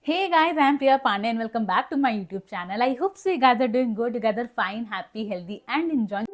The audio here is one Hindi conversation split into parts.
Hey guys, I am Priya Pandey and welcome back to my YouTube channel. I hope so you guys are doing good, you guys are fine, happy, healthy and enjoying.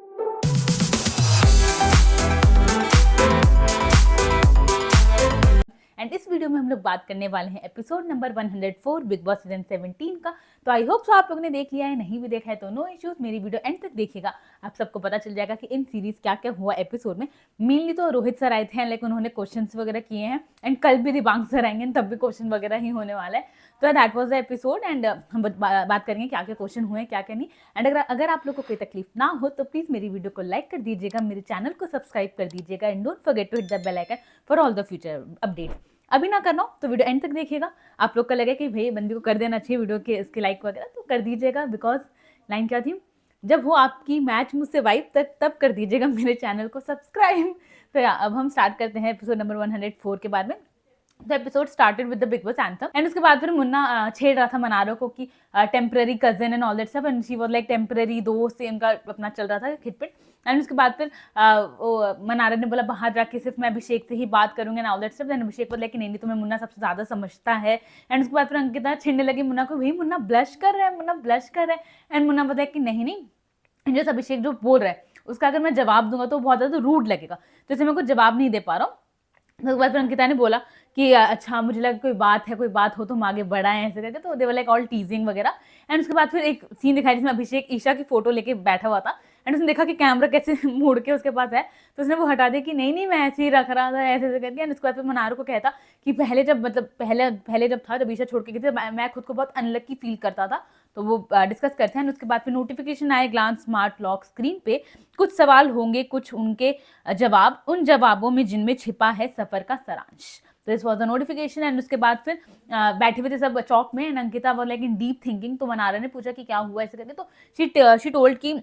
And इस वीडियो में हम लोग बात करने वाले हैं episode number 104 big boss season 17 का। तो आई होप सो आप लोगों ने देख लिया है, नहीं भी देखा है तो नो इश्यूज, मेरी वीडियो एंड तक देखिएगा, आप सबको पता चल जाएगा कि इन सीरीज क्या क्या हुआ एपिसोड में। मेनली तो रोहित सर आए थे, लाइक उन्होंने क्वेश्चंस वगैरह किए हैं एंड कल भी दिबांग सर आएंगे तब भी क्वेश्चन वगैरह ही होने वाला है। तो that was the episode and हम बात करेंगे क्या क्या क्वेश्चन हुए क्या क्या नहीं। एंड अगर आप लोग को कोई तकलीफ ना हो तो प्लीज़ मेरी वीडियो को लाइक कर दीजिएगा, मेरे चैनल को सब्सक्राइब कर दीजिएगा and don't forget to hit the bell icon for all the future update. अभी ना करना हो तो वीडियो एंड तक देखिएगा। आप लोग का लगे कि भाई बंदी को कर देना चाहिए वीडियो के इसके लाइक वगैरह, तो कर दीजिएगा। बिकॉज लाइन क्या थी, जब हो आपकी मैच मुझसे वाइब तक तब कर दीजिएगा मेरे चैनल को सब्सक्राइब। तो अब हम स्टार्ट करते हैं एपिसोड नंबर 104 के बारे में। The episode started with the big boss anthem and उसके बाद फिर मुन्ना छेड़ रहा था मनारो को कि temporary cousin and all that stuff and she was like temporary दोस्त, इनका अपना चल रहा था खिटपिट। एंड उसके बाद फिर मनारा ने बोला बाहर जाके सिर्फ मैं अभिषेक से ही बात करूंगी and all that stuff. And Abhishek बोला कि नहीं तुम्हें मुन्ना सबसे ज्यादा समझता है। एंड उसके बाद फिर अंकिता छेड़ने लगी मुन्ना को, भाई मुन्ना ब्लश कर रहा है, मुन्ना ब्लश कर रहा है। एंड मुन्ना बताया कि नहीं नहीं, जैसे अभिषेक जो बोल रहा है उसका अगर मैं जवाब दूंगा तो बहुत ज्यादा रूड लगेगा, तो इसे मैं कुछ जवाब नहीं दे पा रहा हूँ। उसके बाद फिर अंकिता ने बोला कि अच्छा मुझे लगा कोई बात है, कोई बात हो तो हम आगे बढ़ाएं ऐसे करके, तो दे वर लाइक ऑल टीजिंग वगैरह। एंड उसके बाद फिर एक सीन दिखाई जिसमें अभिषेक ईशा की फोटो लेके बैठा हुआ था एंड उसने देखा कि कैमरा कैसे मुड़ के उसके पास है, तो उसने वो हटा दिया कि नहीं नहीं मैं ऐसे ही रख रहा था ऐसे ऐसे करके। एंड उसके बाद फिर मनारू को कहता कि पहले जब मतलब पहले जब था, जब ईशा छोड़ के गई थी, मैं खुद को बहुत अनलकी फील करता था। तो वो डिस्कस करते हैं। उसके बाद फिर नोटिफिकेशन आए ग्लांस स्मार्ट लॉक स्क्रीन पे, कुछ सवाल होंगे कुछ उनके जवाब, उन जवाबों में जिनमें छिपा है सफर का सारांश। तो this was the notification. And उसके बाद फिर बैठे हुए थे सब चौक में and Ankita was like in deep thinking. तो मनारा ने पूछा कि क्या हुआ ऐसे करके, तो शी टोल्ड कि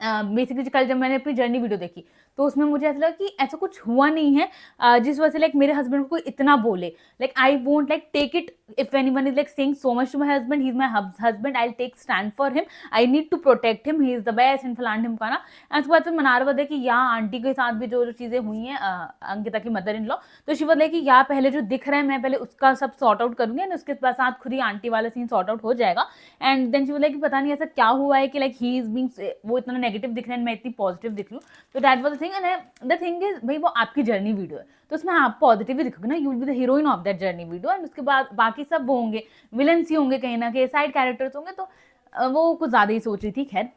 बेसिकली कल जब मैंने अपनी जर्नी वीडियो देखी तो उसमें मुझे ऐसा लगा कि ऐसा कुछ हुआ नहीं है जिस वजह से लाइक मेरे हस्बैंड को कोई इतना बोले। Like I won't like take it if anyone is like saying so much to my husband, he is my husband, I will take stand for him, I need to protect him, he is the best and फलान ढिमकाना। एंड उसके बाद फिर मनारा बताया कि यहाँ आंटी के साथ भी जो जो चीज़ें हुई हैं अंकिता की मदर इन लॉ, तो शी बताया कि यहाँ पहले जो दिख रहा है मैं पहले उसका सब सॉर्ट आउट करूंगी एंड उसके साथ खुद ही आंटी वाला सीन सॉर्ट आउट हो जाएगा। एंड देन शी बताया कि पता नहीं ऐसा क्या हुआ है कि लाइक ही इज बीइंग, वो इतना नेगेटिव दिख रहा है मैं इतनी पॉजिटिव दिख लूँ। तो that was the thing. And the thing is भाई वो आपकी जर्नी वीडियो है तो उसमें आप पॉजिटिव ही दिखोगे ना, you will be the heroine of that journey video. And उसके बाद बाकी सब वो होंगे विलन्स ही होंगे कहीं ना कहीं, साइड कैरेक्टर्स होंगे, तो वो कुछ ज़्यादा ही सोच रही थी। खैर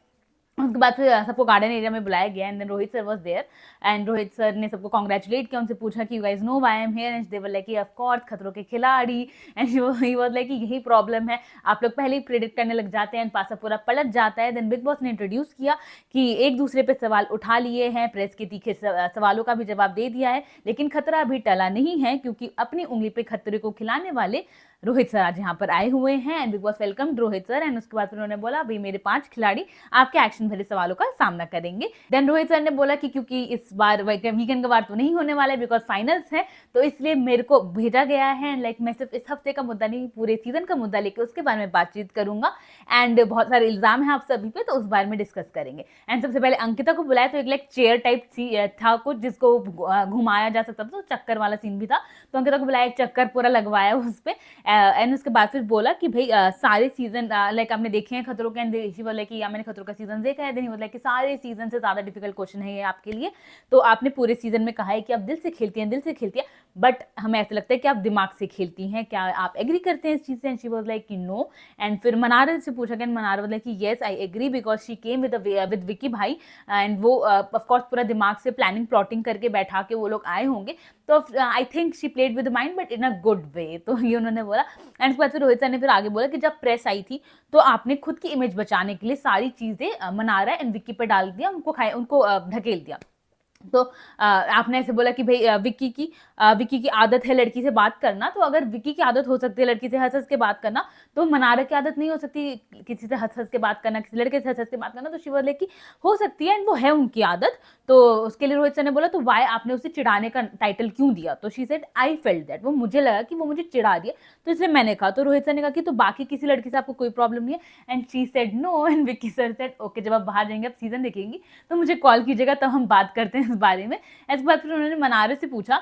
उसके बाद फिर सबको गार्डन एरिया में बुलाया गया and then Rohit sir was there and Rohit sir ने सबको कांग्रेचुलेट किया, उनसे पूछा कि you guys know why I am here and they were like of course खतरों के खिलाड़ी। एंड ही वाज लाइक यही प्रॉब्लम है, आप लोग पहले ही प्रेडिक्ट करने लग जाते हैं, पासा पूरा पलट जाता है। देन बिग बॉस ने इंट्रोड्यूस किया कि एक दूसरे पे सवाल उठा लिए हैं, प्रेस के तीखे सवालों का भी जवाब दे दिया है, लेकिन खतरा अभी टला नहीं है क्योंकि अपनी उंगली पे खतरे को खिलाने वाले रोहित सर आज यहाँ पर आए हुए हैं and big boss welcome Rohit sir. And उसके बाद उन्होंने बोला भाई मेरे 5 खिलाड़ी आपके एक्शन भरे सवालों का सामना करेंगे। देन रोहित सर ने बोला कि क्योंकि इस बार वीकेंड का वार तो नहीं होने वाला है बिकॉज फाइनल्स है, तो इसलिए मेरे को भेजा गया है लाइक मैं सिर्फ इस हफ्ते का मुद्दा नहीं पूरे सीजन का मुद्दा लेके उसके बारे में बातचीत करूंगा एंड बहुत सारे इल्जाम है आप सभी पे, तो उस बारे में डिस्कस करेंगे। एंड सबसे पहले अंकिता को बुलाया तो एक लाइक चेयर टाइप था कुछ जिसको घुमाया जा सकता था, तो चक्कर वाला सीन भी था, तो अंकिता को बुलाया, एक चक्कर पूरा लगवाया उस पर। एंड उसके बाद फिर बोला कि भाई सारे सीजन लाइक आपने देखे हैं खतरों के, एंड बोला कि या मैंने खतरों का सीजन देखा है, देन बोला कि सारे सीजन से ज्यादा डिफिकल्ट क्वेश्चन है ये आपके लिए, तो आपने पूरे सीजन में कहा है कि आप दिल से खेलती हैं, दिल से खेलती है, बट हमें ऐसा लगता है कि आप दिमाग से खेलती हैं, क्या आप एग्री करते हैं इस चीज से? एंड शी वाज लाइक कि नो। एंड फिर मनारा से पूछा गया, मनारा वाज कि yes I agree because she came with Vicky भाई एंड वो ऑफ कोर्स पूरा दिमाग से प्लानिंग प्लॉटिंग करके बैठा के वो लोग आए होंगे, तो I think she played with mind but in a good way, तो ये उन्होंने बोला। एंड उसके बाद फिर रोहित सर ने फिर आगे बोला कि जब प्रेस आई थी तो आपने खुद की इमेज बचाने के लिए सारी चीजें मनारा एंड विक्की पे डाल दिया, उनको ढकेल दिया। तो आपने ऐसे बोला कि भाई विक्की की आदत है लड़की से बात करना, तो अगर विक्की की आदत हो सकती है लड़की से हंस हंस के बात करना, तो मनारा की आदत नहीं हो सकती किसी से हंस हंस के बात करना, किसी लड़के से हंस हंस के बात करना, तो शिवर की हो सकती है एंड वो है उनकी आदत। तो उसके लिए रोहित सर ने बोला तो वाई आपने उसे चिढ़ाने का टाइटल क्यों दिया? तो she said I felt that, वो मुझे लगा कि वो मुझे चिढ़ा दिया तो इसलिए मैंने कहा। तो रोहित सर ने कहा कि तो बाकी किसी लड़की से आपको कोई प्रॉब्लम नहीं है? And she said no and Vicky sir said okay जब आप बाहर जाएंगे आप सीजन देखेंगी तो मुझे कॉल कीजिएगा तब हम बात करते हैं इस बारे में। इसके बाद फिर उन्होंने मनारा से पूछा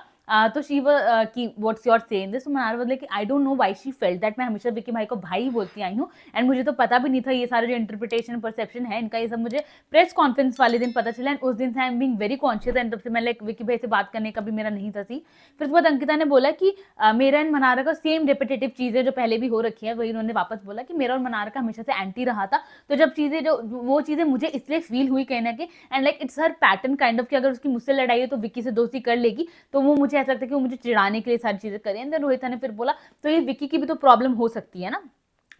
तो शी वाज कि व्हाट्स योर से इन दिस, तो Mannara was like I don't know why she felt that, मैं हमेशा विक्की भाई को भाई बोलती आई हूँ एंड मुझे तो पता भी नहीं था ये सारा जो इंटरप्रिटेशन परसेप्शन है इनका, ये सब मुझे प्रेस कॉन्फ्रेंस वाले दिन पता चला एंड उस दिन से I am being very conscious and तब से मैं लाइक विक्की भाई से बात करने का भी मेरा नहीं था सी। फिर उसके बाद अंकिता ने बोला कि मेरा एंड मनारा का सेम रिपीटेटिव चीजें जो पहले भी हो रखी है वही उन्होंने वापस बोला कि मेरा और मनारा का हमेशा से एंटी रहा था, तो जब चीजें जो वो चीजें मुझे इसलिए फील हुई कहीं ना कहीं and like it's her pattern kind of कि अगर उसकी मुझसे लड़ाई है तो विक्की से दोस्ती कर लेगी, तो वो मुझे ऐसा लगता है कि वो मुझे चिढ़ाने के लिए सारी चीजें करें। एंड देन रोहिता ने फिर बोला तो ये विक्की की भी तो प्रॉब्लम हो सकती है ना,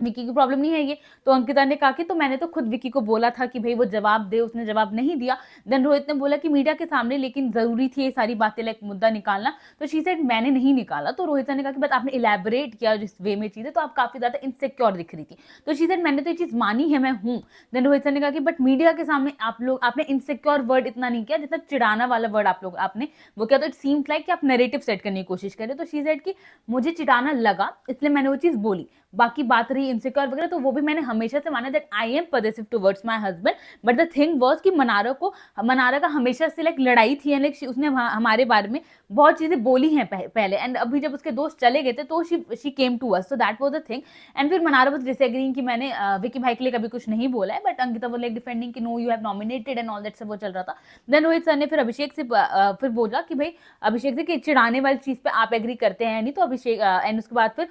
विक्की की प्रॉब्लम नहीं है ये। तो अंकिता ने कहा कि तो मैंने तो खुद विक्की को बोला था कि भाई वो जवाब दे, उसने जवाब नहीं दिया। देन रोहित ने बोला कि मीडिया के सामने लेकिन जरूरी थी ये सारी बातें लाइक मुद्दा निकालना, तो शी सेड मैंने नहीं निकाला। तो रोहित ने कहा कि बट आपने इलेबोरेट किया जिस वे में चीजें, तो आप काफी ज्यादा इनसिक्योर दिख रही थी। तो शी सेड मैंने तो ये चीज मानी है, मैं हूँ। देन रोहित ने कहा कि बट मीडिया के सामने आप लोग आपने इनसिक्योर वर्ड इतना नहीं किया जितना चिढ़ाना वाला वर्ड आप लोग आपने वो किया, तो इट सीम्स लाइक कि आप नैरेटिव सेट करने की कोशिश करें। तो शी सेड कि मुझे चिढ़ाना लगा इसलिए मैंने वो चीज बोली, बाकी बात रही इनसिक्योर वगैरह तो वो भी मैंने हमेशा से माना that I am positive towards my husband, but the thing was कि मनारा का हमेशा से लाइक लड़ाई थी एंड लाइक उसने हमारे बारे में बहुत चीजें बोली हैं पहले, एंड अभी जब उसके दोस्त चले गए थे तो she came to us, so that was the thing. And फिर मनारा वाज डिसएग्रीइंग कि मैंने विक्की भाई के लिए कभी कुछ नहीं बोला है, but Ankita was like defending कि no you have nominated and all that, सब वो चल रहा था। देन रोहित सर ने फिर अभिषेक से फिर बोला कि भाई अभिषेक से कि चिढ़ाने वाली चीज पे आप एग्री करते हैं नहीं, तो अभिषेक एंड उसके बाद फिर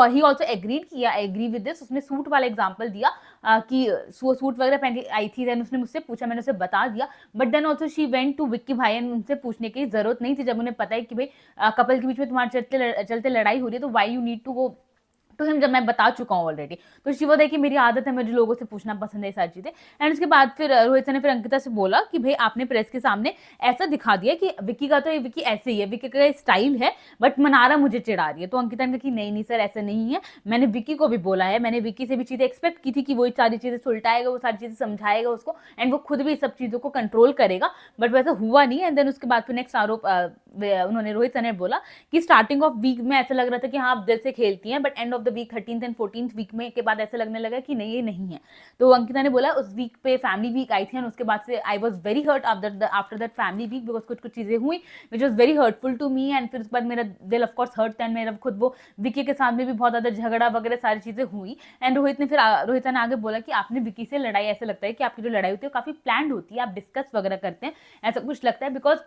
ही ऑल्सो एग्रीड किया, एग्री विद दिस। उसने सूट वाला एग्जांपल दिया कि वो सूट वगैरह पहन के आई थी, देन उसने मुझसे पूछा, मैंने उसे बता दिया, but then also she went to Vicky भाई एंड उनसे पूछने की जरूरत नहीं थी जब उन्हें पता है कि भाई कपल के बीच में तुम्हारे चलते लड़ाई हो रही है, तो why you need to go तो हम जब मैं बता चुका हूँ ऑलरेडी। तो शिवा देखिए मेरी आदत है मुझे लोगों से पूछना पसंद है सारी चीजें। एंड उसके बाद फिर रोहित ने फिर अंकिता से बोला कि भाई आपने प्रेस के सामने ऐसा दिखा दिया कि विक्की का तो ये विक्की ऐसे ही है, विक्की का स्टाइल है, बट मनारा मुझे चिढ़ा रही है। तो अंकिता ने कहा कि नहीं सर ऐसा नहीं है, मैंने विक्की को भी बोला है, मैंने विक्की से भी चीजें एक्सपेक्ट की थी कि वो सारी चीजें सुलटाएगा, वो सारी चीजें समझाएगा उसको एंड वो खुद भी सब चीजों को कंट्रोल करेगा, बट वैसा हुआ नहीं। एंड देन उसके बाद फिर नेक्स्ट आरोप उन्होंने रोहित ने बोला कि स्टार्टिंग ऑफ वीक में ऐसा लग रहा था कि हाँ आप दिल से खेलती हैं, but end of the week 13th and 14th week में के बाद ऐसा लगने लगा कि नहीं ये नहीं है। तो अंकिता ने बोला उस वीक पे फैमिली वीक आई थी और उसके बाद से I was very hurt after that family week, because कुछ चीजें हुई which was very hurtful to me. And फिर उसके बाद मेरा दिल ऑफ कोर्स हर्ट था एंड मेरा खुद वो विक्की के साथ में भी बहुत ज्यादा झगड़ा वगैरह सारी चीजें हुई। एंड रोहित ने आगे बोला कि आपने विक्की से लड़ाई, ऐसा लगता है कि आपकी जो लड़ाई होती है वो काफी प्लान्ड होती है, आप डिस्कस वगैरह करते हैं, ऐसा कुछ लगता है, बिकॉज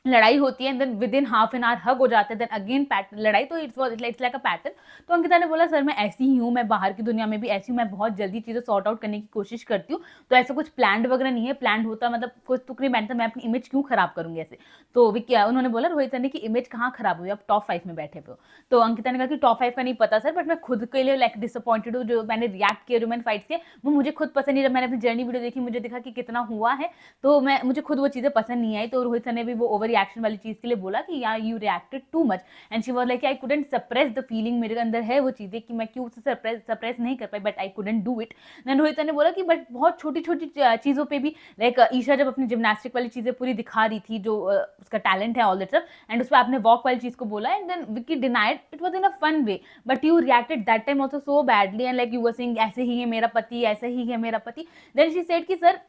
लड़ाई होती है then within half an hour hug हो जाते हैं, देन अगेन पैटर्न लड़ाई, तो इट्स लाइक अ पैटर्न। तो अंकिता ने बोला सर मैं ऐसी ही हूँ, मैं बाहर की दुनिया में भी ऐसी हूँ, मैं बहुत जल्दी चीज़ें सॉर्ट आउट करने की कोशिश करती हूँ, तो ऐसा कुछ प्लान्ड वगैरह नहीं है, प्लान्ड होता मतलब कुछ तुक नहीं बैठता, मैं अपनी इमेज क्यों खराब करूंगी ऐसे। तो क्या उन्होंने बोला रोहित ने की इमेज कहाँ खराब हुई, आप टॉप 5 में बैठे हुए हो। तो अंकिता ने कहा कि टॉप 5 का नहीं पता सर, बट मैं खुद के लिए लाइक डिसअपॉइंटेड हूँ, जो मैंने रिएक्ट किया, जो मैंने फाइट किया वो मुझे खुद पसंद नहीं। जब मैंने अपनी जर्नी वीडियो देखी मुझे दिखा कि कितना हुआ है, तो मुझे खुद वो चीज़ें पसंद नहीं आई। तो रोहित ने भी वो ओवर रिएक्शन वाली चीज़ के लिए बोला कि यार you reacted too much and she was like I couldn't suppress the feeling, मेरे अंदर है वो चीजें कि मैं क्यों उसे सप्रेस नहीं कर पाई, but I couldn't do it. Then Rohit ने बोला कि बट बहुत छोटी छोटी चीजों पे भी लाइक ईशा जब अपनी जिम्नास्टिक वाली चीजें पूरी दिखा रही थी, जो उसका टैलेंट है ऑल दैट स्टफ, एंड उस पर आपने वॉक वाली चीज को बोला and then Vicky denied, it was in a fun way, but you reacted that time also so badly and like you were saying ऐसे ही है मेरा पति, ऐसे ही है मेरा पति। देन शी सेड कि सर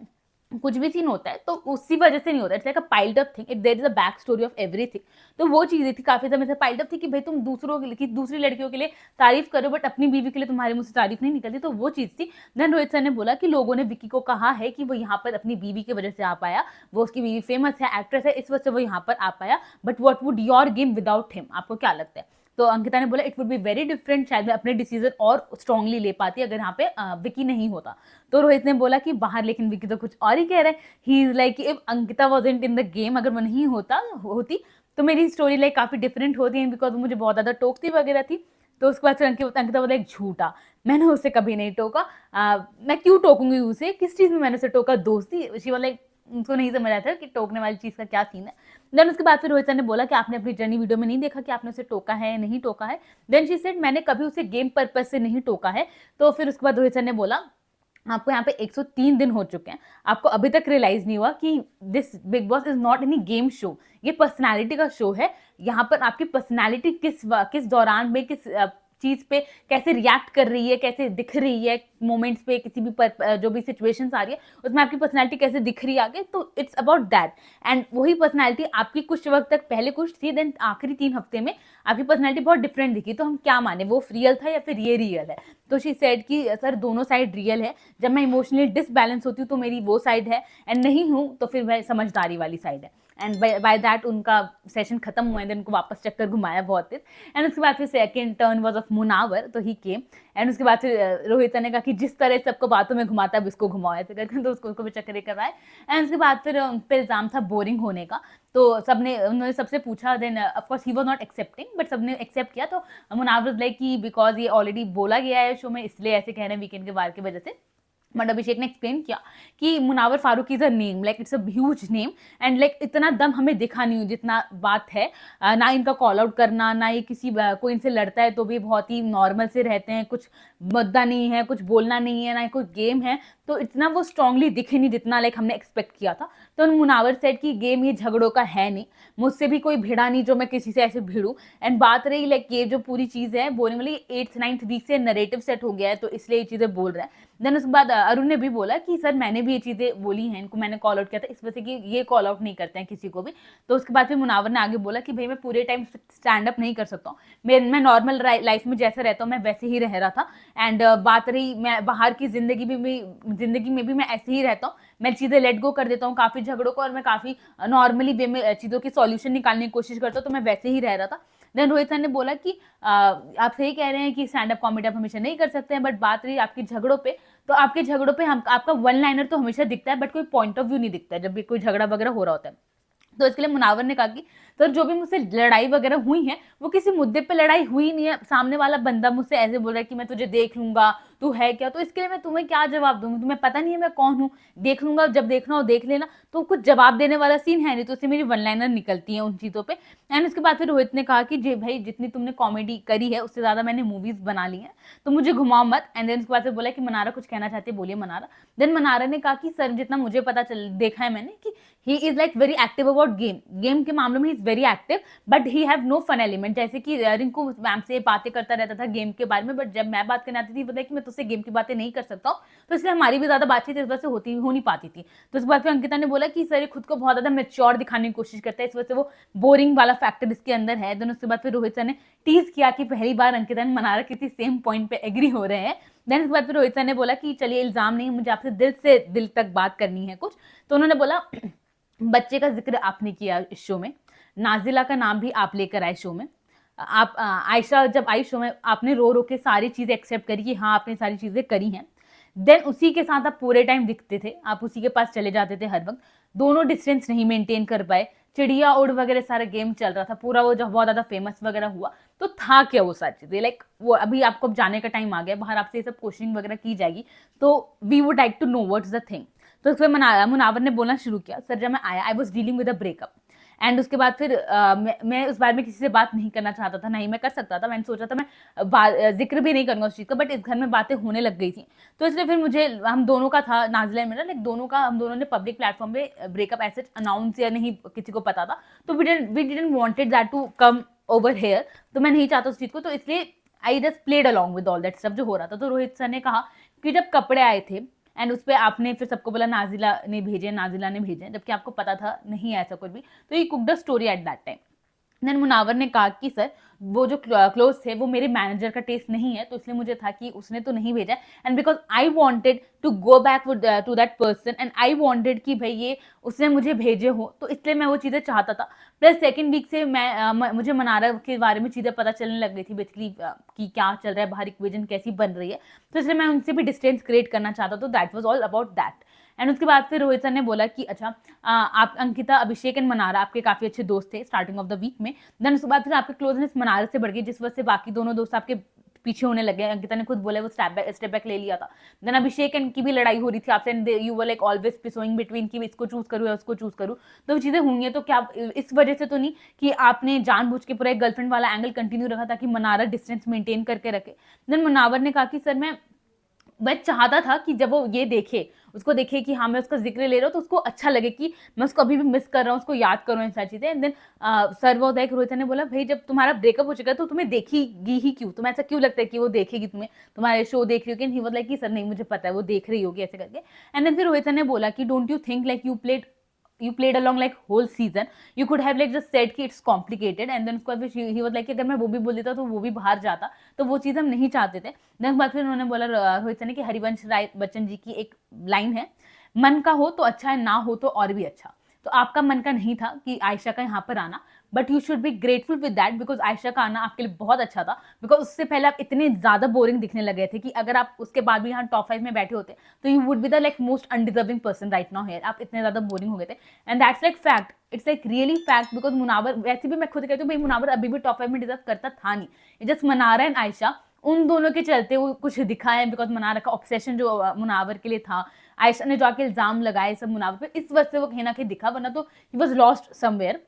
कुछ भी सीन होता है तो उसी वजह से नहीं होता, it's like a piled up thing, there is a back story of everything. तो वो चीजें थी काफी समय से पाइल्ड अप थी कि भाई तुम दूसरों की दूसरी लड़कियों के लिए तारीफ करो बट अपनी बीवी के लिए तुम्हारे मुंह से तारीफ नहीं निकलती, तो वो चीज थी। देन रोहित सर ने बोला कि लोगों ने विक्की को कहा है कि वो यहाँ पर अपनी बीवी की वजह से आ पाया, वो उसकी बीवी फेमस है, एक्ट्रेस है, इस वजह से वो यहाँ पर आ पाया, but what would your game without him, आपको क्या लगता है। तो अंकिता ने बोला it would be very different, शायद मैं अपने डिसीजन और स्ट्रांगली ले पाती अगर यहाँ पे विक्की नहीं होता। तो रोहित ने बोला कि बाहर लेकिन विक्की तो कुछ और ही कह रहा है, ही is like if Ankita wasn't in the game, अगर वो नहीं होती तो मेरी स्टोरी लाइक काफी डिफरेंट होती है, बिकॉज मुझे बहुत ज्यादा टोकती वगैरह थी। तो उसके बाद अंकिता बोला एक झूठा, मैंने उसे कभी नहीं टोका, मैं क्यों टोकूंगी उसे, किस चीज में मैंने उसे टोका, दोस्ती। शी वाज लाइक उनको नहीं समझ आता कि टोकने वाली चीज का क्या सीन है। देन उसके बाद फिर रोहित सर ने बोला कि आपने अपनी जर्नी वीडियो में नहीं देखा कि आपने उसे टोका है या नहीं टोका है। देन शी सेड मैंने कभी उसे गेम पर्पस से नहीं टोका है। तो फिर उसके बाद रोहित सर ने बोला आपको यहाँ पे 103 दिन हो चुके हैं, आपको अभी तक रियलाइज नहीं हुआ कि this big boss is not any game show, ये पर्सनैलिटी का शो है। यहाँ पर आपकी पर्सनैलिटी किस दौरान में किस चीज़ पे कैसे रिएक्ट कर रही है, कैसे दिख रही है मोमेंट्स पे, किसी भी जो भी सिचुएशंस आ रही है उसमें आपकी पर्सनैलिटी कैसे दिख रही है आगे, तो इट्स अबाउट दैट। एंड वही पर्सनैलिटी आपकी कुछ वक्त तक पहले कुछ थी, देन आखिरी 3 हफ्ते में आपकी पर्सनैलिटी बहुत डिफरेंट दिखी, तो हम क्या माने, वो रियल था या फिर ये रियल है। तो शी सेड कि सर दोनों साइड रियल है, जब मैं इमोशनली डिसबैलेंस होती हूँ तो मेरी वो साइड है, एंड नहीं हूँ तो फिर मैं समझदारी वाली साइड है। एंड बाय दैट उनका सेशन खत्म हुआ, उनको वापस चक्कर घुमाया बहुत देर। एंड उसके बाद फिर second turn was of Munawar, तो ही केम। एंड उसके बाद फिर रोहित ने कहा कि जिस तरह सबको बातों में घुमाता है इसको घुमाओ ऐसे करके, तो उसको भी चक्कर कराए। एंड उसके बाद फिर उन पर इल्ज़ाम था बोरिंग होने का, तो उन्होंने सबसे पूछा, then of course he was not accepting, but सबने एक्सेप्ट किया। तो मुनावर लाइक कि बिकॉज ये ऑलरेडी बोला गया है शो में, इसलिए ऐसे कह रहे हैं वीकेंड के बार की वजह से। बट अभिषेक ने एक्सप्लेन किया कि Munawar Farooq is a name, like it's a huge name, and like इतना दम हमें दिखा नहीं जितना बात है। ना इनका कॉल आउट करना, ना ये किसी कोई इनसे लड़ता है तो भी बहुत ही नॉर्मल से रहते हैं, कुछ मुद्दा नहीं है, कुछ बोलना नहीं है, ना कोई गेम है, तो इतना वो स्ट्रांगली दिखे नहीं जितना लाइक हमने एक्सपेक्ट किया था। तो मुनावर सेड कि गेम ये झगड़ों का है नहीं, मुझसे भी कोई भिड़ा नहीं जो मैं किसी से ऐसे भिड़ूं। एंड बात रही लाइक ये जो पूरी चीज़ है बोलने वाली, 8th 9th वीक से नरेटिव सेट हो गया है, तो इसलिए ये चीज़ें बोल रहे हैं। देन उसके बाद अरुण ने भी बोला कि सर मैंने भी ये चीज़ें बोली हैं, इनको मैंने कॉल आउट किया था इस वजह से कि ये कॉल आउट नहीं करते हैं किसी को भी। तो उसके बाद फिर मुनावर ने आगे बोला कि भाई मैं पूरे टाइम स्टैंड अप नहीं कर सकता हूँ, मैं नॉर्मल लाइफ में जैसे रहता हूँ मैं वैसे ही रह रहा था। एंड बात रही मैं बाहर की जिंदगी में भी मैं ऐसे ही रहता हूँ, मैं चीज़ें लेट गो कर देता हूँ काफ़ी झगड़ों को, और मैं काफ़ी नॉर्मली वे में चीज़ों की सॉल्यूशन निकालने की कोशिश करता हूँ, तो मैं वैसे ही रह रहा था। देन रोहित सर ने बोला कि आप सही कह रहे हैं कि स्टैंड अप कॉमेडी आप हमेशा नहीं कर सकते हैं, बट बात रही आपकी झगड़ों पे, तो आपके झगड़ों पे हम आपका वन लाइनर तो हमेशा दिखता है, बट कोई पॉइंट ऑफ व्यू नहीं दिखता है जब भी कोई झगड़ा वगैरह हो रहा होता है। तो इसके लिए मुनावर ने कहा कि सर जो भी मुझसे लड़ाई वगैरह हुई है वो किसी मुद्दे पे लड़ाई हुई नहीं है, सामने वाला बंदा मुझसे ऐसे बोल रहा है कि मैं तुझे देख लूंगा, तू है क्या, तो इसके लिए मैं तुम्हें क्या जवाब दूंगी, तुम्हें पता नहीं है मैं कौन हूँ, देख लूंगा जब देखना हो देख लेना, तो कुछ जवाब देने वाला सीन है नहीं, तो उससे मेरी वन लाइनर निकलती है उन चीज़ों पे। एंड उसके बाद फिर रोहित ने कहा कि जी भाई जितनी तुमने कॉमेडी करी है उससे ज़्यादा मैंने मूवीज बना ली है, तो मुझे घुमाओ मत। एंड देन उसके बाद फिर बोला कि मनारा कुछ कहना चाहती है, बोलिए मनारा। देन मनारा ने कहा कि सर जितना मुझे पता चल देखा है मैंने कि he is like very active about game के मामलों में he is very active, but he have no fun element. जैसे कि रिंकू मैम से बातें करता रहता था गेम के बारे में, बट जब मैं बात करने आती थी बताया कि मैं तुझसे गेम की बातें नहीं कर सकता हूँ, तो इसलिए हमारी भी ज्यादा बातचीत इस वजह से हो नहीं पाती थी। तो इस बात पे अंकिता ने बोला कि सर ये खुद को बहुत ज्यादा मेच्योर दिखाने की कोशिश करता है, इस वजह से वो बोरिंग वाला फैक्टर इसके अंदर है। देन उसके बाद फिर रोहित सर ने टीज किया कि पहली बार अंकिता एंड मनारा किसी सेम पॉइंट पे एग्री हो रहे हैं। देन उसके बाद फिर रोहित सर ने बोला कि चलिए इल्जाम नहीं, मुझे आपसे दिल से दिल तक बात करनी है कुछ। तो उन्होंने बोला बच्चे का जिक्र आपने किया इस शो में, नाजिला का नाम भी आप लेकर आए शो में, आप आयशा जब आई शो में आपने रो रो के सारी चीज़ें एक्सेप्ट करी कि हाँ आपने सारी चीज़ें करी हैं। देन उसी के साथ आप पूरे टाइम दिखते थे, आप उसी के पास चले जाते थे हर वक्त, दोनों डिस्टेंस नहीं मेंटेन कर पाए, चिड़िया उड़ वगैरह सारा गेम चल रहा था पूरा, वो जब बहुत ज़्यादा फेमस वगैरह हुआ तो था क्या वो सारी चीज़ें, लाइक वो अभी आपको अब जाने का टाइम आ गया बाहर, आपसे ये सब क्वेश्चनिंग वगैरह की जाएगी, तो we would like to know what's the thing. तो उसमें मुनावर ने बोलना शुरू किया, सर जब मैं आया I was dealing with a breakup, and उसके बाद फिर मैं उस बारे में किसी से बात नहीं करना चाहता था, नहीं मैं कर सकता था, मैंने सोचा था मैं जिक्र भी नहीं करूँगा उस चीज़ का, बट इस घर में बातें होने लग गई थी, तो इसलिए फिर मुझे हम दोनों का था, नाजिला मेरा, लाइक दोनों का, हम दोनों ने पब्लिक प्लेटफॉर्म पे ब्रेकअप ऐसे अनाउंस या नहीं किसी को पता था, तो we didn't wanted that to come over here, तो मैं नहीं चाहता उस चीज़ को, तो इसलिए I just played along with all that stuff जो हो रहा था। तो रोहित सर ने कहा कि जब कपड़े आए थे एंड उस पर आपने फिर सबको बोला नाजिला ने भेजे, जबकि आपको पता था नहीं ऐसा कुछ भी, तो ये cook the story at that time. Then Munawar ने कहा कि सर वो जो क्लोज थे वो मेरे मैनेजर का टेस्ट नहीं है, तो इसलिए मुझे था कि उसने तो नहीं भेजा, and because I wanted to go back to that person, and I wanted कि भाई ये उसने मुझे भेजे हो, तो इसलिए मैं वो चीज़ें चाहता था। प्लस सेकंड वीक से मुझे मनारा के बारे में चीज़ें पता चलने लग गई थी बेसिकली कि क्या चल रहा है बाहर, इक्वेजन कैसी बन रही है, तो इसलिए मैं उनसे भी डिस्टेंस क्रिएट करना चाहता, तो that was all about that. And उसके बाद फिर रोहित सर ने बोला कि अच्छा आप अंकिता, अभिषेक एंड मनारा आपके काफ़ी अच्छे दोस्त थे स्टार्टिंग ऑफ द वीक में, देन उसके बाद फिर आपकी क्लोजनेस मनारा से बढ़ गई, जिस वजह से बाकी दोनों दोस्त आपके पीछे होने लगे। अंकिता ने खुद बोला वो स्टेप बैक ले लिया था। देन अभिषेक की भी लड़ाई हो रही थी आपसे, and you were like always पिसोइंग बिटवीन कि इसको चूज करूँ या उसको चूज करूँ, तो वो चीज़ें हुई हैं, तो क्या इस वजह से तो नहीं कि आपने जानबूझ के पूरा एक गर्लफ्रेंड वाला एंगल कंटिन्यू रखा ताकि मनारा डिस्टेंस मेंटेन करके रखे। देन मुनावर ने कहा कि सर मैं चाहता था कि जब वो ये देखे उसको देखे कि हाँ मैं उसका जिक्र ले रहा हूँ तो उसको अच्छा लगे कि मैं उसको अभी भी मिस कर रहा हूँ, उसको याद कर रहा हूँ, सारी चीजें। एंड देन सर वो लाइक रोहित ने बोला भाई जब तुम्हारा ब्रेकअप हो चुका है तो तुम्हें देखेगी ही क्यों, तुम्हें ऐसा क्यों लगता है कि वो देखेगी तुम्हें, तुम्हारे शो देख रही होगी। एंड ही वाज लाइक कि सर नहीं मुझे पता है वो देख रही होगी ऐसे करके। एंड देन फिर रोहित ने बोला कि don't you think like you played along like whole season, you could have like just said कि it's complicated, and then उसके बाद फिर he was like कि अगर मैं वो भी बोल देता तो वो भी बाहर जाता, तो वो चीज़ हम नहीं चाहते थे। देन बाद फिर उन्होंने बोला रोहित सर ने कि हरिवंश राय बच्चन जी की एक लाइन है, मन का हो तो अच्छा है, ना हो तो और भी अच्छा। तो आपका मन का नहीं था कि आयशा का यहाँ पर आना, but you should be grateful with that because Ayesha का आना आपके लिए बहुत अच्छा था, बिकॉज उससे पहले आप इतने ज्यादा बोरिंग दिखने लगे थे कि अगर आप उसके बाद भी यहाँ टॉप 5 में बैठे होते तो you would be the like most undeserving person right now here. आप इतने ज्यादा बोरिंग हो गए थे, and that's like fact, it's like really fact, because Munawar वैसे भी मैं खुद कहती हूँ भाई मुनावर अभी भी टॉप 5 में डिजर्व करता था नहीं, ये जस्ट मनारा एंड आयशा उन दोनों के चलते वो कुछ दिखा है, बिकॉज मनारा का ऑब्सेशन जो मुनावर के लिए था, आयशा ने जो आके इल्जाम लगाए सब मुनावर पे, इस वजह से वो कहीं ना कहीं दिखा, वरना तो he was lost somewhere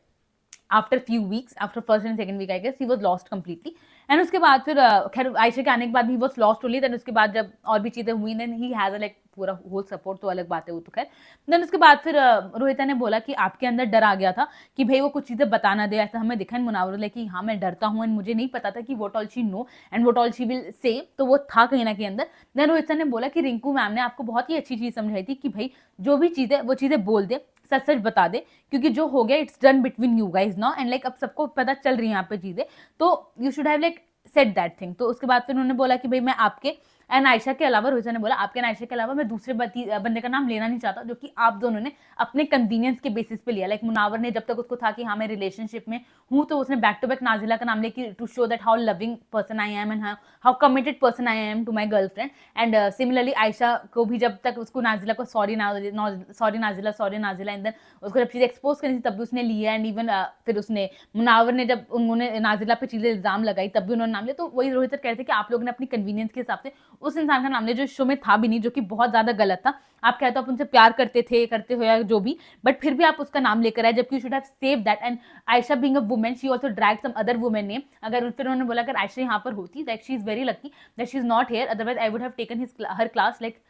after few weeks, after first and second week I guess he was lost completely. And उसके बाद फिर खैर आयशा के आने के बाद he was lost only, then उसके बाद जब और भी चीजें हुई देन ही हैज लाइक पूरा होल सपोर्ट, तो अलग बात है वो तो खैर। देन उसके बाद फिर रोहिता ने बोला कि आपके अंदर डर आ गया था कि भाई वो कुछ चीजें बताना दे, ऐसा हमें दिखा मुनावर लाइक कि हाँ मैं डरता हूँ एंड मुझे नहीं पता था कि what all she know and what all she will say, तो वो था कहीं ना कहीं अंदर। देन रोहिता ने बोला कि रिंकू मैम ने आपको बहुत ही अच्छी चीज समझाई थी कि भाई जो भी चीजें वो चीजें बोल दे, सच सच बता दे, क्योंकि जो हो गया it's done between you guys now, and like अब सबको पता चल रही है यहाँ पे चीजें, तो you should have like set that thing. तो उसके बाद फिर उन्होंने बोला कि भाई मैं आपके एंड आयशा के अलावा, रोहित ने बोला आपके एंड आयशा के अलावा मैं दूसरे बंदे का नाम लेना नहीं चाहता जो कि आप दोनों ने अपने कन्वीनियंस के बेसिस पे लिया। लाइक मुनावर ने जब तक उसको था कि हाँ मैं रिलेशनशिप में हूँ, तो उसने बैक टू बैक नाजिला का नाम लिया to show that how loving person I am and how committed person I am to my girlfriend. And similarly Ayesha को भी जब तक उसको नाजिला को सॉरी नाजिला एंड देन उसको जब चीज़ें एक्सपोज करनी थी तब भी उसने लिया, एंड इवन फिर उसने मुनावर ने जब उन्होंने नाजिला पे चीज़ें इल्जाम लगाई तब भी उन्होंने नाम लिया। तो वही रोहित सर कह रहे थे कि आप लोगों ने अपनी कन्वीनियंस के हिसाब से उस इंसान का नाम लिया जो शो में था भी नहीं, जो कि बहुत ज्यादा गलत था। आप कहते हो आप उनसे प्यार करते हो या जो भी, बट फिर भी आप उसका नाम लेकर आए, जबकि you should have save that. And Ayesha being a women she also drag some other women name. अगर फिर उन्होंने बोला अगर आयशा यहाँ पर होती that she is very lucky that she is not here, otherwise I would have taken her class like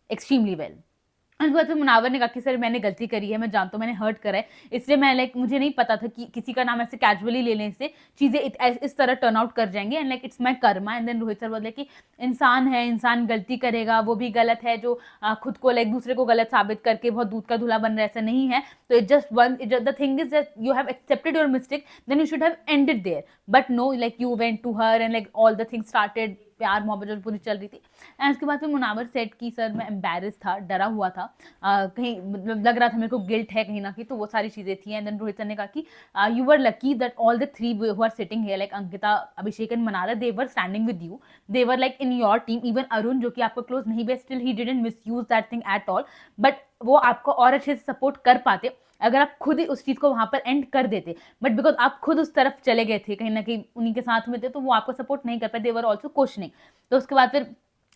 extremely well. उसके बाद फिर मुनावर ने कहा कि सर मैंने गलती करी है, मैं जानता हूँ मैंने हर्ट करा है, इसलिए मैं लाइक मुझे नहीं पता था कि किसी का नाम ऐसे कैजुअली लेने से चीज़ें इस तरह टर्न आउट कर जाएंगे, and like it's my karma. And then Rohit sir बोले कि इंसान है, इंसान गलती करेगा, वो भी गलत है जो खुद को लाइक दूसरे को गलत साबित करके बहुत दूध का धुला बन रहा है, ऐसा नहीं है। तो it just one the thing is that you have accepted your mistake, then you should have ended there, but no like you went to her and like all the things started, प्यार मोहब्बत जो पूरी चल रही थी। एंड उसके बाद फिर मुनावर सेट की सर मैं एम्बेरस था, डरा हुआ था, कहीं लग रहा था मेरे को गिल्ट है कहीं ना कहीं, तो वो सारी चीज़ें थी। एंड देन रोहित सर ने कहा कि you were lucky that all the three who are sitting here like Ankita, Abhishek and Manara, they were standing with you, they were like in your team. Even Arun जो कि आपको क्लोज नहीं बे still he didn't misuse that thing at all, but वो आपको और अच्छे से सपोर्ट कर पाते अगर आप खुद ही उस चीज़ को वहाँ पर एंड कर देते, बट बिकॉज आप खुद उस तरफ चले गए थे कहीं ना कहीं उन्हीं के साथ में थे, तो वो आपको सपोर्ट नहीं कर पाए, दे वर ऑल्सो क्वेश्चनिंग। तो उसके बाद फिर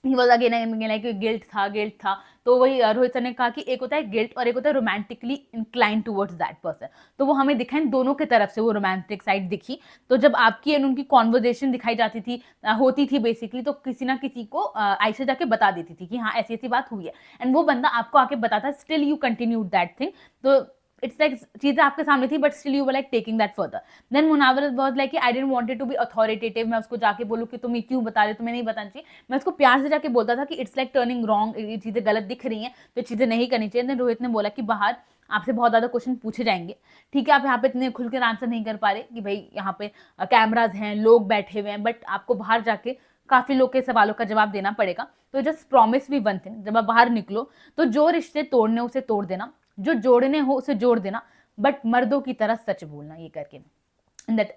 he was again like guilt था। तो वही रोहित सर ने कहा कि एक होता है गिल्ट और एक होता है romantically incline towards that person, तो वो हमें दिखा इन दोनों की तरफ से वो रोमांटिक साइड दिखी। तो जब आपकी एंड उनकी कॉन्वर्जेशन दिखाई जाती थी होती थी बेसिकली, तो किसी ना किसी को आयशा जाके बता देती थी कि हाँ ऐसी ऐसी बात हुई है, एंड वो बंदा आपको आके बताता, still you continue that thing. तो इट्स लाइक चीजें आपके सामने थी but still you were like taking that further. Then Munawar was like I didn't wanted to be authoritative, मैं उसको जाके बोलूँ कि तुम ये क्यों बता रहे हो, तुम्हें नहीं बताना चाहिए, मैं उसको प्यार से जाके बोलता था कि इट्स लाइक टर्निंग रॉन्ग, ये चीजें गलत दिख रही हैं तो चीजें नहीं करनी चाहिए। देन रोहित ने बोला कि बाहर आपसे बहुत ज्यादा क्वेश्चन पूछे जाएंगे, ठीक है आप यहाँ पे इतने खुलकर आंसर नहीं कर पा रहे कि भाई यहाँ पे कैमराज हैं, लोग बैठे हुए हैं, बट आपको बाहर जाके काफी लोग के सवालों का जवाब देना पड़ेगा। तो जस्ट प्रॉमिस भी वन थिंग, जब आप बाहर निकलो तो जो रिश्ते तोड़ने उसे तोड़ देना, जो जोड़ने हो उसे जोड़ देना, बट मर्दों की तरह सच बोलना, ये करके। And that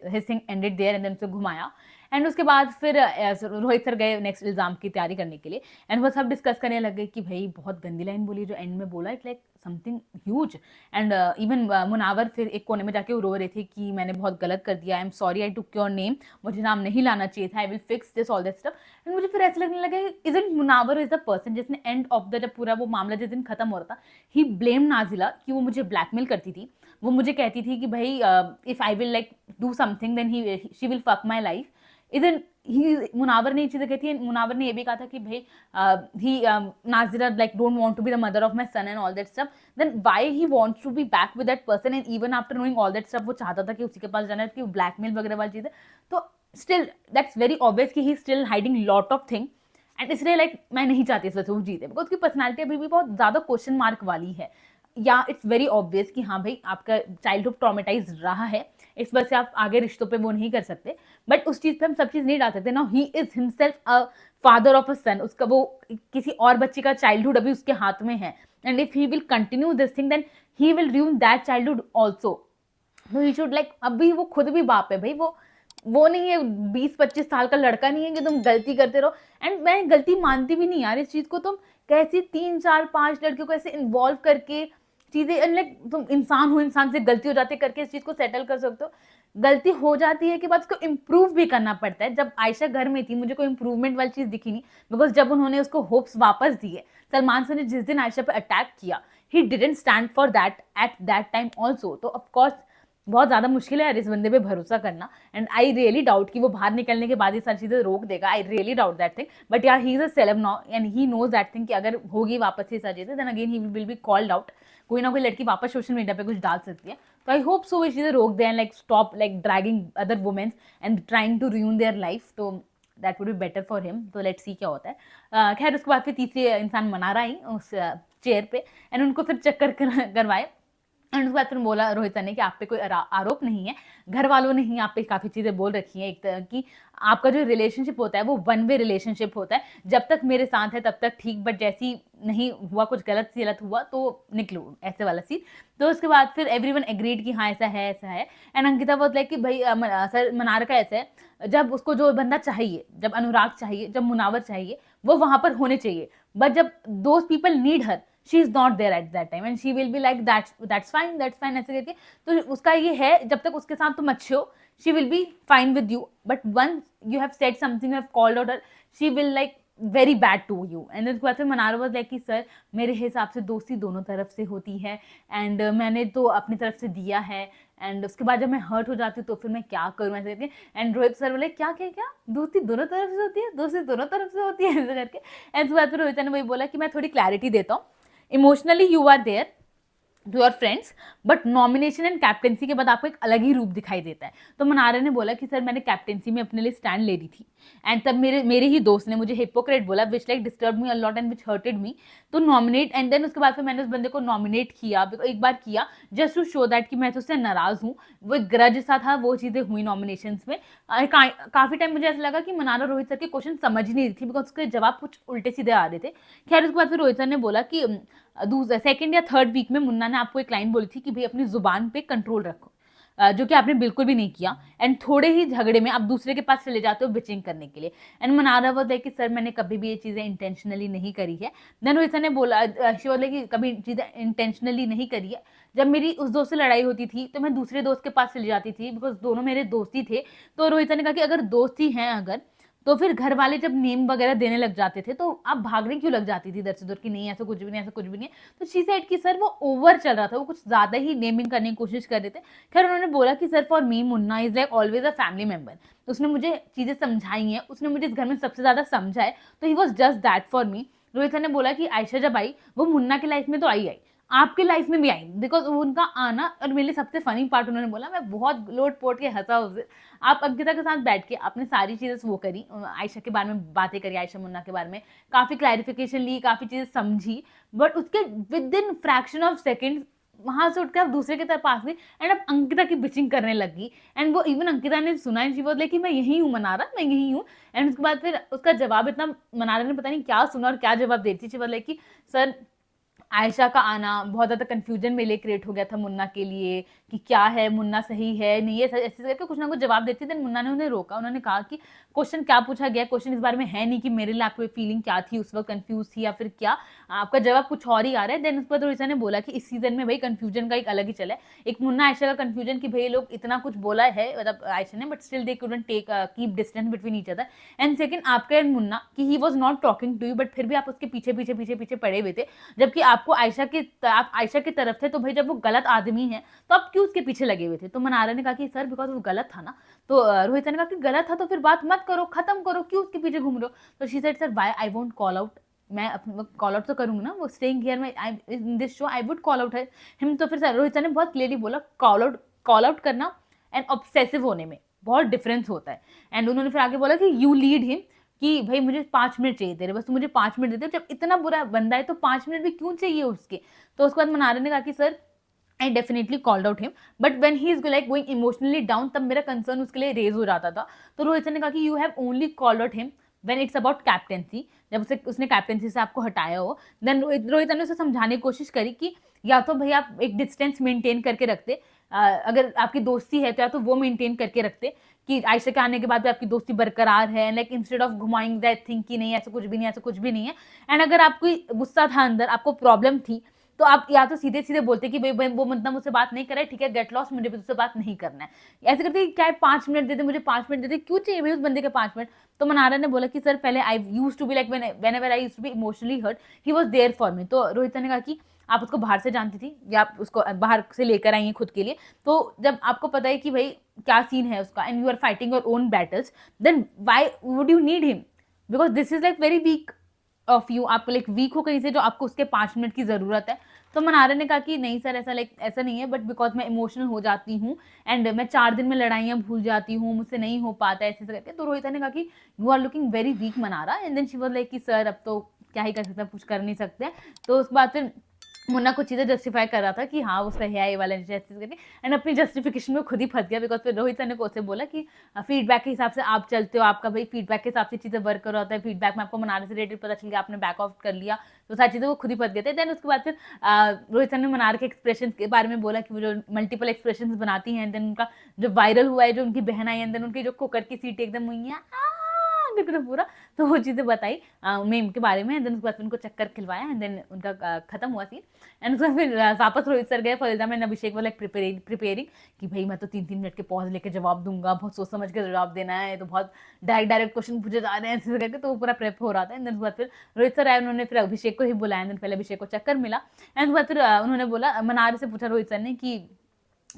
his thing ended there, and then उसे घुमाया। एंड उसके बाद फिर रोहित सर गए नेक्स्ट एग्जाम की तैयारी करने के लिए, एंड वो सब डिस्कस करने लगे कि भाई बहुत गंदी लाइन बोली जो एंड में बोला, it like something huge. And even Munawar फिर एक कोने में जाके रो रहे थे कि मैंने बहुत गलत कर दिया, I am sorry I took your name, मुझे नाम नहीं लाना चाहिए था, I will fix this all that stuff. And मुझे फिर ऐसा लगने लगा isn't Munawar is the person जिसने एंड ऑफ द जब पूरा वो मामला जिस दिन खत्म हो रहा था, ही ब्लेम नाजिला कि वो मुझे ब्लैकमेल करती थी, वो मुझे कहती थी कि भाई if I will like do something then she will fuck my life, इधर मुनावर ने ये चीजें कही थी, मुनावर ने ये भी कहा था कि भाई he Nazira like don't want to be the mother of my son and all that stuff, then why he wants to be back with that person, and even after knowing all that stuff वो चाहता था कि उसी के पास जाना है, कि ब्लैकमेल वगैरह वाली चीजें, तो स्टिल दैट्स वेरी ऑब्वियस कि he still hiding lot of thing, and इसलिए लाइक मैं नहीं चाहती इस वजह से वो जीते, बिकॉज उसकी पर्सनैलिटी अभी भी बहुत ज्यादा क्वेश्चन मार्क वाली है, या इट्स वेरी ऑब्वियस कि हाँ भाई आपका चाइल्डहुड ट्रॉमेटाइज रहा है, इस वजह से आप आगे रिश्तों पे वो नहीं कर सकते, बट उस चीज पे हम सब चीज नहीं डाल सकते ना, he is himself a father of a son, उसका वो किसी और बच्चे का चाइल्डहुड अभी उसके हाथ में है, and if he will continue this thing then he will ruin that childhood also, तो ही शुड लाइक, अभी वो खुद भी बाप है भाई, वो नहीं है 20-25 साल का लड़का नहीं है कि तुम गलती करते रहो, एंड मैं गलती मानती भी नहीं यार इस चीज को, तुम कैसी 3-4-5 लड़कियों को ऐसे इन्वॉल्व करके चीजें, लाइक तुम इंसान हो, इंसान से गलती हो जाती है करके इस चीज को सेटल कर सकते हो, गलती हो जाती है कि बाद उसको इम्प्रूव भी करना पड़ता है। जब आयशा घर में थी मुझे कोई इम्प्रूवमेंट वाली चीज दिखी नहीं, बिकॉज जब उन्होंने उसको होप्स वापस दिए, सलमान सर ने जिस दिन आयशा पे अटैक किया, he didn't stand for that at that time also, तो ऑफकोर्स बहुत ज्यादा मुश्किल है यार इस बंदे पे भरोसा करना, एंड आई रियली डाउट कि वो बाहर निकलने के बाद ये सारी चीजें रोक देगा, I really doubt that thing, but यार he is a celeb now and he knows that thing कि अगर होगी वापस से सारी चीजें then again he will be called out, कोई ना कोई लड़की वापस सोशल मीडिया पे कुछ डाल सकती है, तो आई होप सो ये चीजें रोक दें, like stop like dragging other womens and trying to ruin their life, तो that would be better for him, तो लेट्स सी क्या होता है। खैर उसके बाद फिर तीसरी इंसान मनारा आई उस चेयर पे, एंड उनको फिर चक्कर करवाए, एंड उसके बाद फिर बोला रोहित सर ने कि आप पे कोई आरोप नहीं है, घर वालों ने ही आप पे काफ़ी चीज़ें बोल रखी हैं, एक तरह की आपका जो रिलेशनशिप होता है वो वन वे रिलेशनशिप होता है, जब तक मेरे साथ है तब तक ठीक, बट जैसी नहीं हुआ कुछ गलत हुआ तो निकलो, ऐसे वाला सीन। तो उसके बाद फिर एवरीवन एग्रीड कि हाँ ऐसा है, एंड अंकिता बहुत लाइक कि भाई सर मनार का ऐसा है, जब उसको जो बंदा चाहिए, जब अनुराग चाहिए, जब मुनावर चाहिए, वो वहां पर होने चाहिए, बट जब those people need her she is not there at that time and she will be like that's fine ऐसे करके, तो उसका ये है जब तक उसके साथ तुम अच्छे हो she will be fine with you, but once you have said something, you have called out her, she will like very bad to you, and उसके बाद फिर मनारा वाज लाइक कि सर मेरे हिसाब से दोस्ती दोनों तरफ से होती है, एंड मैंने तो अपनी तरफ से दिया है, एंड उसके बाद जब मैं हर्ट हो जाती हूँ तो फिर मैं क्या करूँ ऐसे करके, एंड रोहित सर बोले क्या दोस्ती दोनों तरफ से होती है, दोस्ती दोनों तरफ से होती है ऐसे करके, एंड उसके बाद फिर रोहित सर ने वही बोला कि मैं थोड़ी क्लैरिटी देता हूँ, emotionally you are there to your friends, but nomination and captaincy के बाद आपको एक अलग ही रूप दिखाई देता है। तो मनारा ने बोला कि सर मैंने कैप्टेंसी में अपने लिए स्टैंड ले ली थी, एंड तब मेरे ही दोस्त ने मुझे हिपोक्रेट बोला, which like disturb me a lot and which hurted me, तो नॉमिनेट, एंड देन उसके बाद फिर मैंने उस बंदे को नॉमिनेट किया, एक बार किया जस्ट टू शो दैट कि मैं तो उससे नाराज हूँ, वो एक ग्रज सा था, वो चीज़ें हुई नॉमिनेशन में। काफ़ी टाइम मुझे ऐसा लगा कि मनारा रोहित सर के क्वेश्चन समझ नहीं रही थी, बिकॉज उसके जवाब कुछ उल्टे सीधे आ रहे थे। खैर उसके बाद फिर रोहित सर ने बोला कि सेकेंड या थर्ड वीक में मुन्ना ने आपको एक लाइन बोली थी कि भाई अपनी जुबान पे कंट्रोल रखो, जो कि आपने बिल्कुल भी नहीं किया, एंड थोड़े ही झगड़े में आप दूसरे के पास चले जाते हो बिचिंग करने के लिए, एंड मनारा वो कि सर मैंने कभी भी ये चीज़ें इंटेंशनली नहीं करी है। देन रोहित सर ने बोला शी बोले कि कभी चीज़ें इंटेंशनली नहीं करी है, जब मेरी उस दोस्त से लड़ाई होती थी तो मैं दूसरे दोस्त के पास चली जाती थी, बिकॉज दोनों मेरे दोस्त ही थे। तो रोहित सर ने कहा कि अगर दोस्त ही हैं अगर, तो फिर घर वाले जब नेम वगैरह देने लग जाते थे तो आप भागने क्यों लग जाती थी इधर से उधर कि नहीं ऐसा कुछ भी नहीं, ऐसा कुछ भी नहीं है। तो शी सेड कि सर वो ओवर चल रहा था, वो कुछ ज्यादा ही नेमिंग करने की कोशिश कर रहे थे। खैर उन्होंने बोला कि sir for me Munna is like always a family member, तो उसने मुझे चीजें समझाई हैं, उसने मुझे इस घर में सबसे ज्यादा समझा है, तो he was just that for me. Rohit sir ने बोला कि आयशा जब आई वो मुन्ना की लाइफ में तो आई आपकी लाइफ में भी आई, बिकॉज उनका आना, और मेरे लिए सबसे फनी पार्ट उन्होंने बोला, मैं बहुत लोट पोट के हंसा उसे, आप अंकिता के साथ बैठ के आपने सारी चीज़ें वो करी, आयशा के बारे में बातें करी, आयशा मुन्ना के बारे में काफ़ी क्लैरिफिकेशन ली, काफ़ी चीज़ें समझी, बट उसके with in fraction of second वहां से उठकर आप दूसरे की तरफ पास गई एंड अब अंकिता की बिचिंग करने लगी, एंड वो इवन अंकिता ने सुना है, शी वाज लाइक कि मैं यही हूँ मनारा, मैं यही हूँ। एंड उसके बाद फिर उसका जवाब इतना, मनारा ने पता नहीं क्या सुना और क्या जवाब देती, शी वाज लाइक कि सर आयशा का आना बहुत ज़्यादा कंफ्यूजन मेरे लिए क्रिएट हो गया था मुन्ना के लिए कि क्या है, मुन्ना सही है नहीं है, ऐसे करके कुछ ना कुछ जवाब देती थी। मुन्ना ने उन्हें रोका, उन्होंने कहा कि क्वेश्चन क्या पूछा गया, क्वेश्चन इस बारे में है नहीं कि मेरे लिए आपको फीलिंग क्या थी उस वक्त, कंफ्यूज थी या फिर क्या, आपका जवाब कुछ और ही आ रहा है। देन उस पर रोहित ने बोला कि इस सीजन में भाई कंफ्यूजन का एक अलग ही चला है, एक मुन्ना आयशा का कंफ्यूजन कि भाई लोग इतना कुछ बोला है मतलब आयशा ने, but still they couldn't take keep distance between each other. And second आपका एंड मुन्ना कि he was not talking to you, but फिर भी आप उसके पीछे पीछे पीछे पीछे पड़े हुए थे, जबकि आप आपको आप आयशा की तरफ थे, तो भाई जब वो गलत आदमी है तो आप क्यों उसके पीछे लगे हुए थे? तो मनारा ने कहा कि सर बिकॉज वो गलत था ना। तो रोहित सर ने कहा कि गलत था तो फिर बात मत करो, खत्म करो, क्यों उसके पीछे घूम रहे हो? तो she said sir why I won't call out, मैं अपना कॉल आउट तो करूंगी ना, वो स्टेइंग हियर में in this show I would call out है हिम। तो फिर रोहित सर ने बहुत क्लियरली बोला कॉल आउट करना एंड ऑब्सेसिव होने में बहुत डिफरेंस होता है। एंड उन्होंने फिर आगे बोला कि यू लीड हिम, कि भाई मुझे 5 मिनट चाहिए तेरे, बस तू मुझे 5 मिनट देते, जब इतना बुरा बंदा है तो 5 मिनट भी क्यों चाहिए उसके? तो उसके बाद मनारा ने कहा कि sir I definitely called out him, but when he is like going emotionally down, तब मेरा कंसर्न उसके लिए रेज हो जाता था। तो रोहित सर ने कहा कि you have only called out him when it's about captaincy, जब उसने कैप्टेंसी से आपको हटाया हो। देन रोहित सर ने उसे समझाने की कोशिश करी कि या तो भाई आप एक डिस्टेंस मेंटेन करके रखते, अगर आपकी दोस्ती है तो या तो वो मेंटेन करके रखते कि आयशा के आने के बाद भी आपकी दोस्ती बरकरार है, लाइक इंस्टेड ऑफ घुमाइंग दैट थिंग कि नहीं ऐसा कुछ भी नहीं, ऐसा कुछ भी नहीं है। एंड अगर आपको गुस्सा था अंदर, आपको प्रॉब्लम थी, तो आप या तो सीधे सीधे बोलते कि भाई वो मतलब मुझसे बात नहीं कर रहा है, ठीक है गेट लॉस्ट, मुझे भी उससे बात नहीं करना है। ऐसे करके क्या है 5 मिनट देते, मुझे 5 मिनट देते, क्यों चाहिए भाई उस बंदे के 5 मिनट? तो मनारा ने बोला कि सर पहले I used to be like whenever I used to be emotionally hurt he was there for me. तो रोहित ने कहा कि आप उसको बाहर से जानती थी या आप उसको बाहर से लेकर आई हैं खुद के लिए, तो जब आपको पता है कि भाई क्या सीन है उसका and you are fighting your own battles, then why would you need him? Because this is like very weak of you, आपको लाइक वीक हो कहीं से जो आपको उसके 5 मिनट की जरूरत है। तो मनारा ने कहा कि नहीं सर ऐसा लाइक ऐसा नहीं है, बट बिकॉज मैं इमोशनल हो जाती हूँ एंड मैं 4 दिन में लड़ाइयाँ भूल जाती हूँ, मुझसे नहीं हो पाता ऐसे करके। तो रोहित ने कहा कि you are looking very weak Manara, and then she was like कि सर अब तो क्या ही कर सकते हैं, कुछ कर नहीं सकते। तो उसके बाद फिर मुन्ना कुछ चीज़ें जस्टिफाई कर रहा था कि हाँ वो सही है ये वाला जैसे करके, एंड अपनी जस्टिफिकेशन में खुद ही फंस गया। बिकॉज फिर रोहित सर ने को बोला कि फीडबैक के हिसाब से आप चलते हो, आपका भाई फीडबैक के हिसाब से चीज़ें वर्क कर रहा होता है, फीडबैक में आपको मनाने से रिलेटेड पता चल गया, आपने बैक आउट कर लिया, तो सारी चीज़ें वो खुद ही फंस गए थे। देन उसके बाद फिर रोहित सर ने मनार के एक्सप्रेशन के बारे में बोला कि वो जो मल्टीपल एक्सप्रेशन बनाती हैं, देन उनका जो वायरल हुआ है जो उनकी बहन आई, एंड देन उनकी जो कुकर की सीट एकदम हुई है करके पूरा, तो वो चीज़ें बताई मेम के बारे में। देन उसके बाद उनको चक्कर खिलवाया एंड देन उनका खत्म हुआ सीन। एंड उसके बाद फिर वापस रोहित सर गए फरीदा में, अभिषेक वाला प्रिपेयरिंग कि भाई मैं तो 3-3 मिनट के पॉज लेके जवाब दूंगा, बहुत सोच समझ के जवाब देना है, तो बहुत डायरेक्ट क्वेश्चन पूछे जा रहे हैं ऐसे करके, तो वो पूरा प्रेप हो रहा था। एंड देन उसके बाद फिर रोहित सर आए, उन्होंने फिर अभिषेक को ही बुलाया, देन पहले अभिषेक को चक्कर मिला। एंड उसके बाद फिर उन्होंने बोला, मनार से पूछा रोहित सर ने कि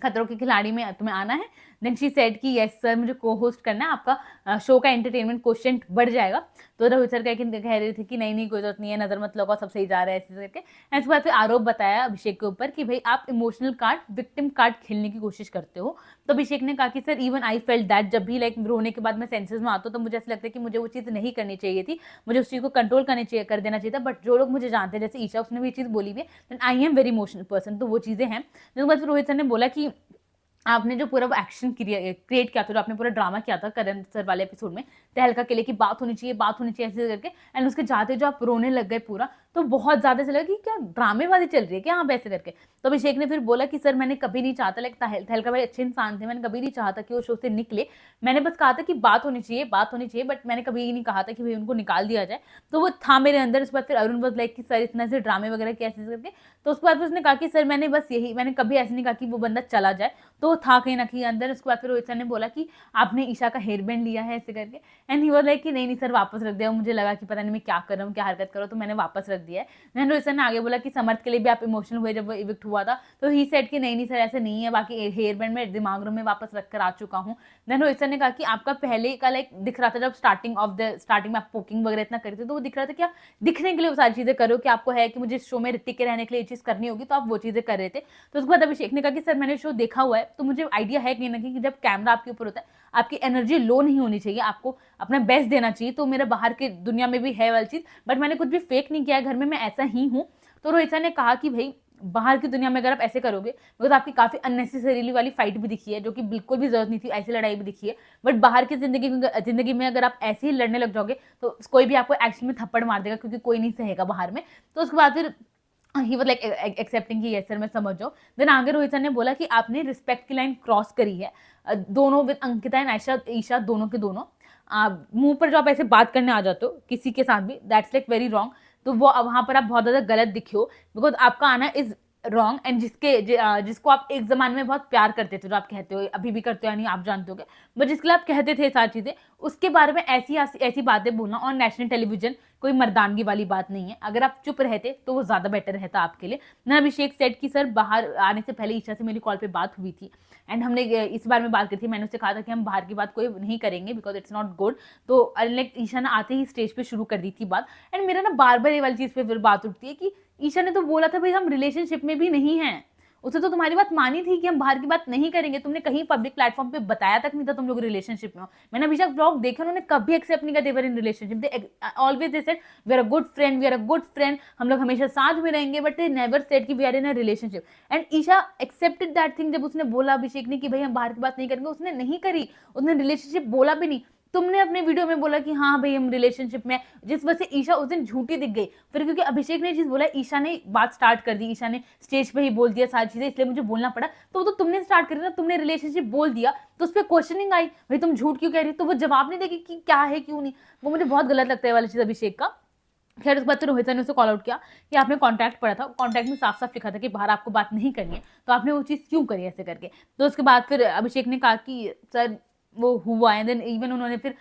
खतरों के खिलाड़ी में तुम्हें आना है? देन शी सेड कि यस सर मुझे को होस्ट करना है, आपका शो का एंटरटेनमेंट क्वेश्चन बढ़ जाएगा। तो रोहित सर कह रहे थे कि नहीं कोई जरूरत नहीं है, नजर मत लगाओ, सब सही जा रहा है ऐसे करके। एंड उसके बाद फिर आरोप बताया अभिषेक के ऊपर कि भाई आप इमोशनल कार्ड, विक्टिम कार्ड खेलने की कोशिश करते हो। तो अभिषेक ने कहा कि sir even I felt that, जब भी लाइक रोने के बाद मैं सेंसेस में आता हूँ तो मुझे ऐसा लगता है कि मुझे वो चीज़ नहीं करनी चाहिए थी, मुझे उस चीज़ को कंट्रोल कर देना चाहिए था। बट जो लोग मुझे जानते हैं जैसे ईशा, उसने भी ये चीज़ बोली हुई है, then I am very emotional person, तो वो चीज़ें हैं। उसके बाद रोहित सर ने बोला कि आपने जो पूरा वो एक्शन क्रिएट किया था, जो आपने पूरा ड्रामा किया था करण सर वाले एपिसोड में, तहलका के लिए कि बात होनी चाहिए ऐसे करके, एंड उसके जाते जो आप रोने लग गए पूरा, तो बहुत ज़्यादा से लगा कि क्या ड्रामेबाजी चल रही है क्या यहाँ पे ऐसे करके। तो अभिषेक ने फिर बोला कि सर मैंने कभी नहीं चाहता, लाइक तहलका भाई अच्छे इंसान थे, मैंने कभी नहीं चाहता कि वो शो से निकले, मैंने बस कहा था कि बात होनी चाहिए, बट मैंने कभी नहीं कहा था कि भाई उनको निकाल दिया जाए। तो वो था मेरे अंदर। उसके बाद फिर अरुण बस लाइक कि सर इतना से ड्रामे वगैरह कैसे करके। तो उसके बाद उसने कहा कि सर मैंने कभी ऐसे नहीं कहा कि वो बंदा चला जाए, तो था कहीं ना कहीं अंदर। उसके बाद फिर रोहित सर ने बोला कि आपने ईशा का हेयर बैंड लिया है ऐसे करके, एंड ही वाज लाइक कि नहीं सर वापस रख दिया, मुझे लगा कि पता नहीं मैं क्या कर रहा हूँ, क्या हरकत करो, तो मैंने वापस रख दिया है। देन रोहित सर ने आगे बोला कि समर्थ के लिए भी आप इमोशनल हुए जब वो इविक्ट हुआ था, तो ही सेड कि नहीं सर ऐसे नहीं है, बाकी हेयर बैंड में दिमाग रूम में वापस रख कर आ चुका हूँ। देन रोहित सर ने कहा कि आपका पहले का लाइक दिख रहा था, जब स्टार्टिंग में आप पोकिंग वगैरह इतना करते थे, तो वो दिख रहा था कि आप दिखने के लिए वो सारी चीजें करो, कि आपको है कि मुझे इस शो में टिके रहने के लिए ये चीज करनी होगी, तो आप वो चीजें कर रहे थे। तो उसके बाद अभिषेक ने कहा कि सर मैंने शो देखा हुआ है, तो मुझे आइडिया है कहीं ना कहीं कि जब कैमरा आपके ऊपर होता है आपकी एनर्जी लो नहीं होनी चाहिए, आपको अपना बेस्ट देना चाहिए। तो मेरा बाहर की दुनिया में भी है वाली चीज, बट मैंने कुछ भी फेक नहीं किया है, घर में मैं ऐसा ही हूँ। तो रोहित सर ने कहा कि भाई बाहर की दुनिया में अगर आप ऐसे करोगे, बिकॉज आपकी काफी अननेसेसरीली वाली फाइट भी दिखी है, जो कि बिल्कुल भी जरूरत नहीं थी, ऐसी लड़ाई भी दिखी है, बट बाहर की जिंदगी में अगर आप ऐसे ही लड़ने लग जाओगे तो कोई भी आपको एक्शन में थप्पड़ मार देगा, क्योंकि कोई नहीं सहेगा बाहर में। तो उसके बाद फिर ही वाज लाइक एक्सेप्टिंग कि यस सर मैं समझ जाऊँ। देन आगे रोहित सर ने बोला कि आपने रिस्पेक्ट की लाइन क्रॉस करी है, दोनों विद अंकिता एंड ईशा दोनों के दोनों मुंह पर जो आप ऐसे बात करने आ जाते हो किसी के साथ भी, दैट्स लाइक वेरी रॉन्ग। तो वो वहां पर आप बहुत ज्यादा गलत दिखे हो, बिकॉज आपका आना इज रॉन्ग एंड जिसको आप एक ज़माने में बहुत प्यार करते थे, जो आप कहते हो, अभी भी करते हो या नहीं आप जानते होगे, बट जिसके लिए आप कहते थे सारी चीज़ें, उसके बारे में ऐसी बातें बोलना ऑन नेशनल टेलीविजन कोई मर्दानगी वाली बात नहीं है। अगर आप चुप रहते तो वो ज़्यादा बेटर रहता आपके लिए। ना अभिषेक सेड कि सर बाहर आने से पहले ईशा से मेरी कॉल पे बात हुई थी एंड हमने इस बारे में बात की थी। मैंने उससे कहा था कि हम बाहर की बात कोई नहीं करेंगे बिकॉज इट्स नॉट गुड। तो लाइक ईशा ने आते ही स्टेज पे शुरू कर दी थी बात एंड मेरा ना बार बार ये वाली चीज़ पे फिर बात उठती है कि ईशा ने तो बोला था भाई हम रिलेशनशिप में भी नहीं हैं, उसने तो तुम्हारी बात मानी थी कि हम बाहर की बात नहीं करेंगे, तुमने कहीं पब्लिक प्लेटफॉर्म पे बताया तक नहीं था तुम लोग रिलेशनशिप में हो। मैंने अभिषेक ब्लॉग देखे, उन्होंने कभी एक्सेप्ट नहीं किया they were in relationship, they always they said we are a good friend, we are a good friend, हम लोग हमेशा साथ में रहेंगे, बट दे नेवर सेड कि we are in a relationship. And Isha accepted that thing. जब उसने बोला अभिषेक ने कि भाई हम बाहर की बात नहीं करेंगे, उसने नहीं करी, उसने रिलेशनशिप बोला भी नहीं। तुमने अपने वीडियो में बोला कि हाँ भाई हम रिलेशनशिप में, जिस वजह से ईशा उस दिन झूठी दिख गई। फिर क्योंकि अभिषेक ने चीज बोला, ईशा ने बात स्टार्ट कर दी, ईशा ने स्टेज पे ही बोल दिया सारी चीजें, इसलिए मुझे बोलना पड़ा। तो वो तो तुमने स्टार्ट करी ना, तुमने रिलेशनशिप बोल दिया तो उस पर क्वेश्चनिंग आई, भाई तुम झूठ क्यों कह रही हो, तो वो जवाब नहीं देगी कि क्या है क्यों नहीं। वो मुझे बहुत गलत लगता है वाली चीज अभिषेक का। खैर उसके बाद तो रोहित ने उसे कॉल आउट किया कि आपने कॉन्ट्रैक्ट पढ़ा था, कॉन्ट्रैक्ट में साफ साफ लिखा था कि बाहर आपको बात नहीं करनी है, तो आपने वो चीज़ क्यों करी ऐसे करके। तो उसके बाद फिर अभिषेक ने कहा कि सर वो हुआ है। देन इवन उन्होंने फिर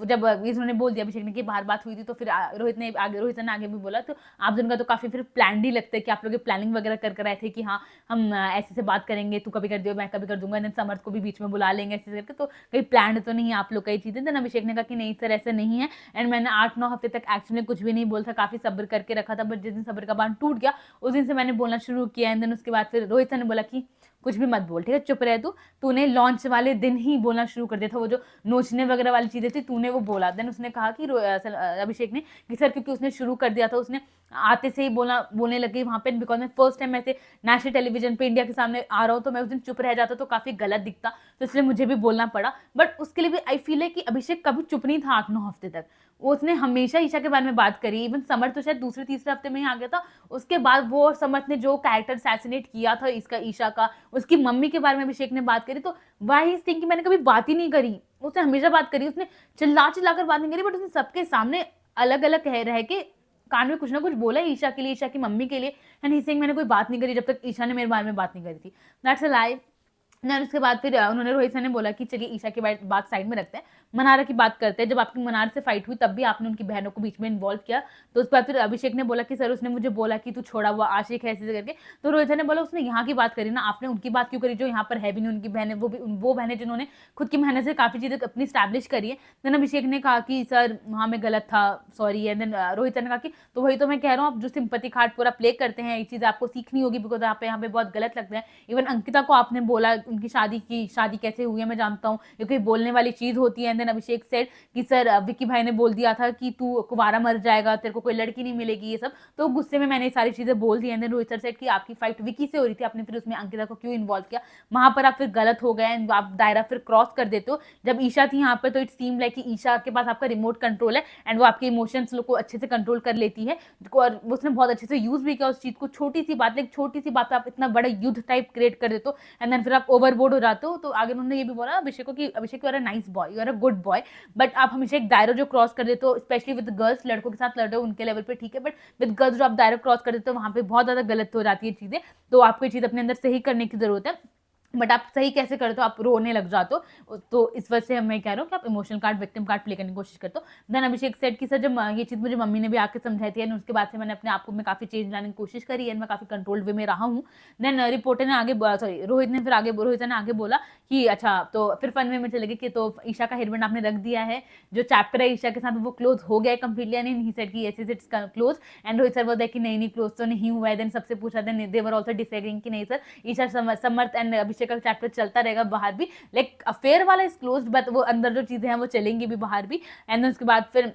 जब उन्होंने बोल दिया अभिषेक ने कि बाहर बात हुई थी, तो फिर रोहित ने आगे भी बोला, तो आप दोनों का तो काफ़ी फिर प्लान ही लगता है कि आप लोग प्लानिंग वगैरह कर आए थे कि हाँ हम ऐसे से बात करेंगे, तू कभी कर दियो मैं कभी कर दूंगा, देन समर्थ को भी बीच में बुला लेंगे ऐसे करके। तो कहीं प्लान तो नहीं है आप लोग कई चीज़ें। देन अभिषेक ने कहा कि नहीं सर ऐसा नहीं है, एंड मैंने 8-9 हफ्ते तक एक्चुअली कुछ भी नहीं बोल था, काफ़ी सब्र करके रखा था, बट जिस दिन सब्र का बांध टूट गया उस दिन से मैंने बोलना शुरू किया। एंड देन उसके बाद फिर रोहित ने बोला कि कुछ भी मत बोल, ठीक है, चुप रहे तूने लॉन्च वाले दिन ही बोलना शुरू कर दिया था, वो जो नोचने वगैरह वाली चीज़ें थी तूने वो बोला। देन उसने कहा कि अभिषेक ने कि सर क्योंकि उसने शुरू कर दिया था, उसने आते से ही बोलने लगी वहाँ पे, बिकॉज मैं फर्स्ट टाइम ऐसे नेशनल टेलीविजन पे इंडिया के सामने आ रहा हूँ, तो मैं उस दिन चुप रह जाता तो काफ़ी गलत दिखता, तो इसलिए मुझे भी बोलना पड़ा। बट उसके लिए भी आई फील है कि अभिषेक कभी चुप नहीं था 8-9 हफ्ते तक, उसने हमेशा ईशा के बारे में बात करी। इवन समर्थ तो शायद दूसरे तीसरे हफ्ते में ही आ गया था, उसके बाद वो समर्थ ने जो कैरेक्टर असैसिनेट किया था इसका ईशा का, उसकी मम्मी के बारे में अभिषेक ने बात करी। तो वाई थिंक कि मैंने कभी बात ही नहीं करी, उसने हमेशा बात करी, उसने चिल्ला कर बात नहीं करी, बट उसने सबके सामने अलग अलग रह के कान में कुछ ना कुछ बोला ईशा के लिए, ईशा की मम्मी के लिए। एंड ही सिंह मैंने कोई बात नहीं करी जब तक ईशा ने मेरे बारे में बात नहीं करी थी। दैट्स अ लाई। उसके बाद फिर उन्होंने रोहित सर ने बोला कि चलिए ईशा की बात साइड में रखते हैं, मनारा की बात करते हैं। जब आपकी मनारा से फाइट हुई तब भी आपने उनकी बहनों को बीच में इन्वॉल्व किया। तो उसके बाद फिर अभिषेक ने बोला कि सर उसने मुझे बोला कि तू छोड़ा हुआ आशिक है ऐसे करके। तो रोहित सर ने बोला उसने यहाँ की बात करी ना, आपने उनकी बात क्यों करी जो यहाँ पर है भी नहीं, उनकी बहनें, वो बहनें जिन्होंने खुद की मेहनत से काफ़ी चीज़ें अपनी स्टैब्लिश करी है। देन अभिषेक ने कहा कि सर वहाँ में गलत था, सॉरी है। देन रोहित सर ने कहा कि तो वही तो मैं कह रहा हूँ, आप जो सिंपैथी कार्ड पूरा प्ले करते हैं ये चीज़ आपको सीखनी होगी, बिकॉज आप यहाँ पे बहुत गलत लगते हैं। इवन अंकिता को आपने बोला उनकी शादी कैसे हुई है मैं जानता हूँ, ये कोई बोलने वाली चीज़ होती है। एंड देन अभिषेक सेड कि सर विक्की भाई ने बोल दिया था कि तू कुवारा मर जाएगा, तेरे को कोई लड़की नहीं मिलेगी, ये सब। तो गुस्से में मैंने सारी चीज़ें बोल दी। And then Rohit sir said कि आपकी फाइट विक्की से हो रही थी, आपने फिर उसमें अंकिता को क्यों इन्वॉल्व किया, वहाँ पर आप फिर गलत हो गए एंड आप दायरा फिर क्रॉस कर देते हो। जब ईशा थी यहाँ पर तो इट सीम लाइक कि ईशा के पास आपका रिमोट कंट्रोल है एंड वो आपके इमोशंस को अच्छे से कंट्रोल कर लेती है, और उसने बहुत अच्छे से यूज भी किया उस चीज़ को। छोटी सी बात पे आप इतना बड़ा युद्ध टाइप क्रिएट कर देते हो एंड देन फिर आप ओवरबोर्ड हो जाते हो। तो आगे उन्होंने ये भी बोला अभिषेक को कि Abhishek you are a nice boy, you are a good boy, but आप हमेशा एक दायरा जो क्रॉस कर देते हो, स्पेशली विद गर्ल्स, लड़कों के साथ लड़ो उनके लेवल पे ठीक है, बट विद गर्ल्स जो आप दायरा क्रॉस कर देते हो वहाँ पे बहुत ज़्यादा गलत हो जाती है चीज़ें। तो आपको ये चीज़ अपने अंदर सही करने की जरूरत है, बट आप सही कैसे करते हो, आप रोने लग जाते हो। तो इस वजह से मैं कह रहा हूँ कि आप emotional card, victim card play करने की कोशिश करते हो। देन अभिषेक सेड कि सर जब ये चीज़ मुझे मम्मी ने भी आके समझाई थी एंड उसके बाद से मैंने अपने आप को में काफ़ी चेंज लाने की कोशिश करी है, मैं काफ़ी कंट्रोल्ड वे में रहा हूँ। देन रिपोर्टर ने रोहित ने आगे बोला कि अच्छा, तो फिर फन वे में चले गए कि तो ईशा का हेयरबैंड आपने रख दिया है, जो चैप्टर है ईशा के साथ वो क्लोज हो गया है कंप्लीटली, एंड ही सेड कि yes it's close. And Rohit sir बोलते कि नहीं क्लोज तो नहीं हुआ है। देन सबसे पूछा, then they were also disagreeing कि नहीं सर ईशा समर्थ एंड अभिषेक का चैप्टर चलता रहेगा बाहर भी, लाइक अफेयर वाला इज क्लोज्ड, बट वो अंदर जो चीजें हैं वो चलेंगी भी बाहर भी। एंड उसके बाद फिर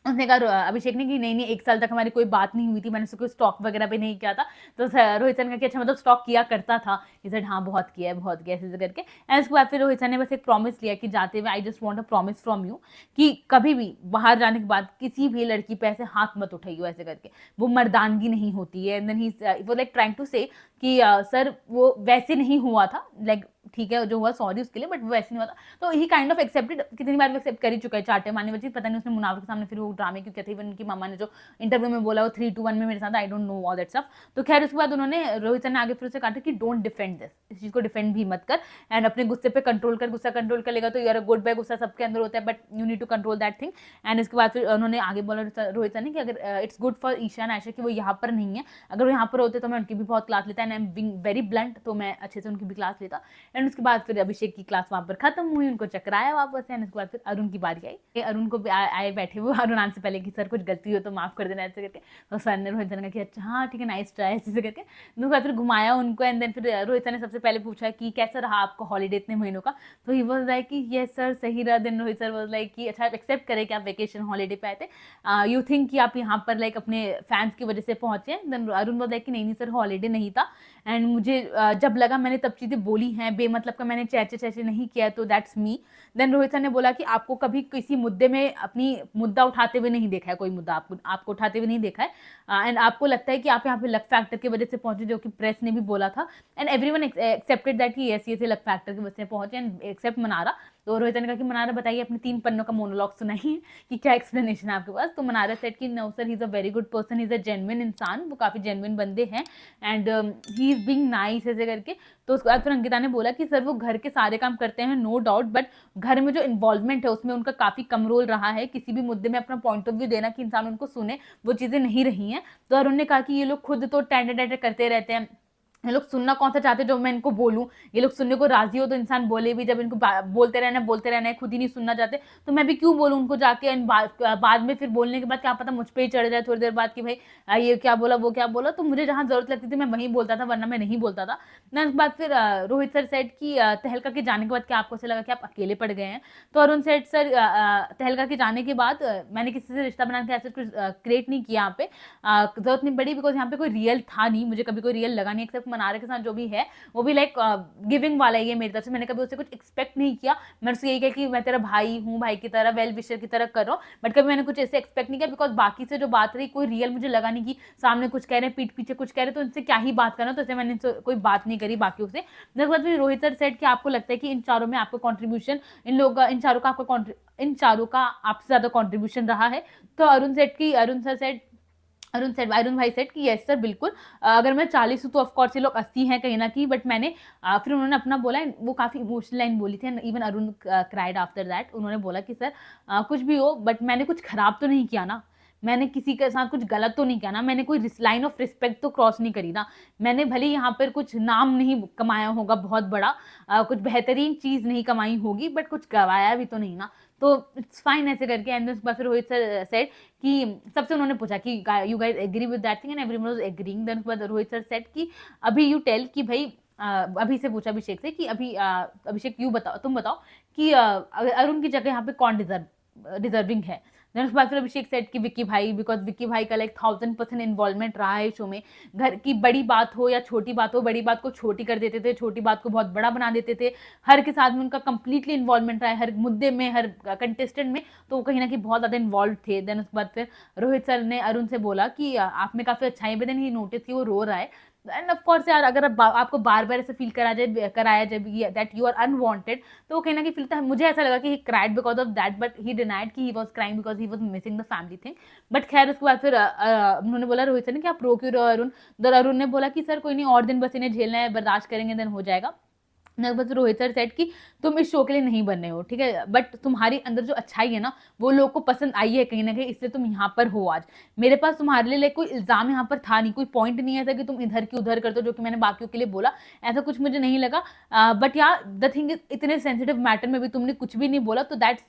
उसने कहा अभिषेक ने कि नहीं 1 साल तक हमारी कोई बात नहीं हुई थी, मैंने उससे कोई स्टॉक वगैरह भी नहीं किया था। तो रोहित सर ने कहा अच्छा मतलब स्टॉक किया करता था, ये सर हाँ बहुत किया ऐसे करके। एंड उसके बाद फिर रोहित सर ने बस एक प्रॉमिस लिया कि जाते हुए I just want a promise from you कि कभी भी बाहर जाने के बाद किसी भी लड़की पे ऐसे हाथ मत उठाइयो ऐसे करके, वो मर्दानगी नहीं होती है। एंड देन ही वो लाइक ट्राइंग टू से कि सर वो वैसे नहीं हुआ था, लाइक ठीक है जो हुआ सॉरी उसके लिए, बट वो ऐसे नहीं हुआ था। तो ही काइंड ऑफ एक्सेप्टेड, कितनी बार वो एक्सेप्ट कर ही चुका है चाटे मारने वाली चीज, पता नहीं उसने मुनावर के सामने फिर वो ड्रामे क्यों किया था। इवन उनकी मामा ने जो इंटरव्यू में बोला वो 3-2-1 में मेरे साथ, I don't know all that stuff. तो खैर उसके बाद उन्होंने रोहित सर ने आगे फिर उसे कहा था कि डोंट डिफेंड दिस, इस चीज को डिफेंड भी मत कर, एंड अपने गुस्से पे कंट्रोल कर, गुस्सा कंट्रोल कर लेगा तो you are a good boy. गुस्सा सबके अंदर होता है but you need to control that thing. And इसके बाद फिर उन्होंने आगे बोला रोहित सर ने कि अगर it's good for Isha and Ayesha कि वो यहाँ पर नहीं है, अगर वो यहाँ पर होते तो मैं उनकी भी बहुत क्लास लेता, and I am being very blunt, तो मैं अच्छे से उनकी भी क्लास लेता। एंड उसके बाद फिर अभिषेक की क्लास वहाँ पर खत्म हुई, उनको चकराया वापस से। एंड उसके बाद फिर अरुण की बारी आई, अरुण को आए बैठे वो अरुण आने से पहले कि सर कुछ गलती हो तो माफ कर देना ऐसे करके। तो सर ने रोहित सर ने कहा कि अच्छा हाँ ठीक है नाइस ट्राई ऐसे करके। उसके बाद फिर घुमाया उनको, एंड देन फिर रोहित सर ने सबसे पहले पूछा कि कैसा रहा आपको हॉलीडे इतने महीनों का। तो ही वाज लाइक कि यस सर सही रहा। Then Rohit sir was like कि अच्छा आप एक्सेप्ट करें कि आप वेकेशन हॉलीडे पे आए थे, यू थिंक कि आप यहाँ पर लाइक अपने फैंस की वजह से पहुंचे। देन अरुण वाज लाइक कि नहीं सर हॉलीडे नहीं था, एंड मुझे जब लगा मैंने तब चीज़ें बोली हैं, बेमतलब का मैंने चैचे चैचे नहीं किया, तो that's me. Then Rohit sir ने बोला कि आपको कभी किसी मुद्दे में अपनी मुद्दा उठाते हुए नहीं देखा है, कोई मुद्दा आपको उठाते हुए नहीं देखा है, एंड आपको लगता है कि आप यहाँ पे लक फैक्टर की वजह से पहुंचे, जो कि प्रेस ने भी बोला था, एंड एवरीवन एक्सेप्टेड दैट कि यस ये लक फैक्टर की वजह से पहुंचे, एंड एक्सेप्ट मनारा। तो रोहित ने कहा कि मनारा बताइए अपने 3 पन्नों का मोनोलॉग सुनाइए कि क्या एक्सप्लेनेशन है आपके पास। तो मनारा सेड कि no sir he is a very good person, he is a genuine इंसान, वो काफ़ी जेन्युइन बंदे हैं, and he is being nice ऐसे करके। तो उसके बाद फिर अंकिता ने बोला कि सर वो घर के सारे काम करते हैं नो डाउट, बट घर में जो इन्वॉल्वमेंट है उसमें उनका काफ़ी कम रोल रहा है, किसी भी मुद्दे में अपना पॉइंट ऑफ व्यू देना कि इंसान उनको सुने, वो चीज़ें नहीं रही हैं। तो अरुण ने कहा कि ये लोग खुद तो टेंडर टेंडर करते रहते हैं, ये लोग सुनना कौन सा चाहते जो मैं इनको बोलूं, ये लोग सुनने को राजी हो तो इंसान बोले भी, जब इनको बोलते रहना है खुद ही नहीं सुनना चाहते तो मैं भी क्यों बोलूं उनको जाके। बाद में फिर बोलने के बाद क्या पता मुझ पे ही चढ़ जाए थोड़ी देर बाद कि भाई ये क्या बोला वो क्या बोला। तो मुझे जहां जरूरत लगती थी मैं वहीं बोलता था, वरना मैं नहीं बोलता था ना। उसके बाद फिर रोहित सर सेट कि तहलका के जाने के बाद क्या आपको ऐसा लगा कि आप अकेले पड़ गए हैं। तो अरुण सेट सर तहलका के जाने के बाद मैंने किसी से रिश्ता बना के ऐसा कुछ क्रिएट नहीं किया, यहाँ पे जरूरत नहीं पड़ी, बिकॉज यहाँ पे कोई रियल था नहीं, मुझे कभी कोई रियल लगा नहीं, एक्सेप्ट मनारे के साथ जो भी है वो भी लाइक गिविंग वाला ही है मेरी तरफ से, मैंने कभी उससे कुछ एक्सपेक्ट नहीं किया। मैंने उससे यही कहा कि मैं तेरा भाई हूँ, भाई की तरह वेल विशर की तरह कर रहा हूँ, बट कभी मैंने कुछ ऐसे एक्सपेक्ट नहीं किया, बिकॉज बाकी से जो बात रही कोई रियल मुझे लगा नहीं कि सामने कुछ कह रहे हैं पीठ पीछे कुछ कह रहे हैं, तो इनसे क्या ही बात करना, तो इससे मैंने कोई बात नहीं करी बाकियों से। उसके बाद फिर रोहित सर सेट कि आपको लगता है कि इन चारों में आपका कॉन्ट्रीब्यूशन, इन चारों का आपसे ज्यादा कॉन्ट्रीब्यूशन रहा है। तो अरुण भाई सेट कि यस सर बिल्कुल, अगर मैं 40 हूँ तो ऑफकोर्स ये लोग 80 हैं कहीं ना कहीं, बट मैंने फिर उन्होंने अपना बोला, वो काफ़ी इमोशनल लाइन बोली थी, even Arun cried after that. उन्होंने बोला कि सर कुछ भी हो बट मैंने कुछ खराब तो नहीं किया ना, मैंने किसी के साथ कुछ गलत तो नहीं किया ना, मैंने कोई लाइन ऑफ रिस्पेक्ट तो क्रॉस नहीं करी ना, मैंने भले यहाँ पर कुछ नाम नहीं कमाया होगा बहुत बड़ा, कुछ बेहतरीन चीज़ नहीं कमाई होगी, बट कुछ गवाया भी तो नहीं ना, तो इट्स फाइन ऐसे करके। एंड उसके बाद फिर रोहित सर सेड कि सबसे उन्होंने पूछा कि you guys agree with that thing, and everyone was agreeing. Then उसके बाद रोहित सर सेड कि अभी यू टेल कि भाई अभी से पूछा अभिषेक से कि अभी अभिषेक यू बताओ, तुम बताओ कि अरुण की जगह यहाँ पे कौन डिजर्विंग है। देन उसके बाद फिर अभिषेक सेट कि विक्की भाई, बिकॉज विक्की भाई का लाइक 1000% इन्वॉल्वमेंट रहा है शो में, घर की बड़ी बात हो या छोटी बात हो, बड़ी बात को छोटी कर देते थे, छोटी बात को बहुत बड़ा बना देते थे, हर के साथ में उनका कंप्लीटली इन्वॉल्वमेंट रहा है, हर मुद्दे में, हर कंटेस्टेंट में, तो कहीं ना कहीं बहुत ज़्यादा इन्वॉल्व थे। देन उसके बाद फिर रोहित सर ने अरुण से बोला कि आप में काफ़ी अच्छाई, देन ही नोटिस कि वो रो रहा है, एंड ऑफ कोर्स यार अगर आपको बार बार ऐसे फील कराया जाए दैट यू आर अनवांटेड, तो कहीं ना कहीं फील था। मुझे ऐसा लगा कि he cried because of that, but he denied कि he was crying because he was missing the family thing. But खैर उसके बाद फिर उन्होंने बोला रोहित सर ने कि आप रो क्यों रहे हो अरुण। तो अरुण ने बोला कि सर कोई नहीं, और दिन बस इन्हें झेलना है, बर्दाश्त करेंगे देन हो जाएगा। बस रोहित सर सेट कि तुम इस शो के लिए नहीं बने हो, ठीक है, बट तुम्हारी अंदर जो अच्छाई है ना वो लोग को पसंद आई है कहीं ना कहीं, इसलिए तुम यहाँ पर हो आज। मेरे पास तुम्हारे लिए कोई इल्जाम यहाँ पर था नहीं, कोई पॉइंट नहीं ऐसा कि तुम इधर की उधर करते हो, जो कि मैंने बाकियों के लिए बोला, ऐसा कुछ मुझे नहीं लगा। बट यार द थिंग इज इतने सेंसिटिव मैटर में भी तुमने कुछ भी नहीं बोला, तो दैट्स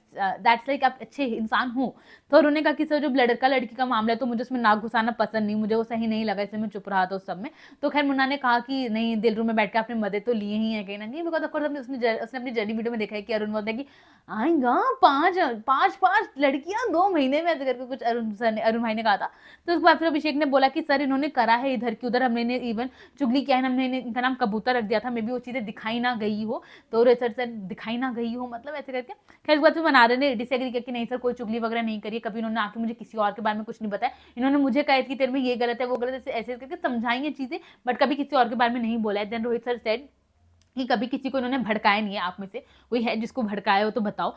लाइक आप अच्छे इंसान हो। तो उन्होंने कहा कि सर जो लड़का लड़की का मामला है तो मुझे उसमें नाक घुसाना पसंद नहीं, मुझे वो सही नहीं लगा, इसलिए मैं चुप रहा था उस सब में। तो खैर मुन्ना ने कहा कि नहीं, दिल रूम में बैठ के आपने मजे तो लिए ही है कहीं ना कहीं, बिकॉज ऑफकोर्स उसने अपनी जर्नी वीडियो में देखा है कि अरुण बोलता है कि आएगा पांच लड़कियां 2 महीने में, ऐसे करके कुछ अरुण भाई ने कहा था। तो उसके बाद फिर अभिषेक ने बोला कि सर इन्होंने करा है इधर की उधर, हमने इवन चुगली किया है, हमने इनका नाम कबूतर रख दिया था, मे भी वो चीजें दिखाई ना गई हो, तो सर दिखाई ना गई हो मतलब ऐसे करके। खैर उसके बाद फिर मनारे ने डिसएग्री किया कि नहीं सर कोई चुगली वगैरह नहीं करी, कभी इन्होंने आके मुझे किसी और के बारे में कुछ नहीं बताया, इन्होंने मुझे कहा कि तेरे में ये गलत है वो गलत है, ऐसे करके समझाई है चीजें, बट कभी किसी और के बारे में नहीं बोला है। देन रोहित सर सेड कि कभी किसी को इन्होंने भड़काया नहीं है। आप में से कोई है जिसको भड़काया हो तो बताओ।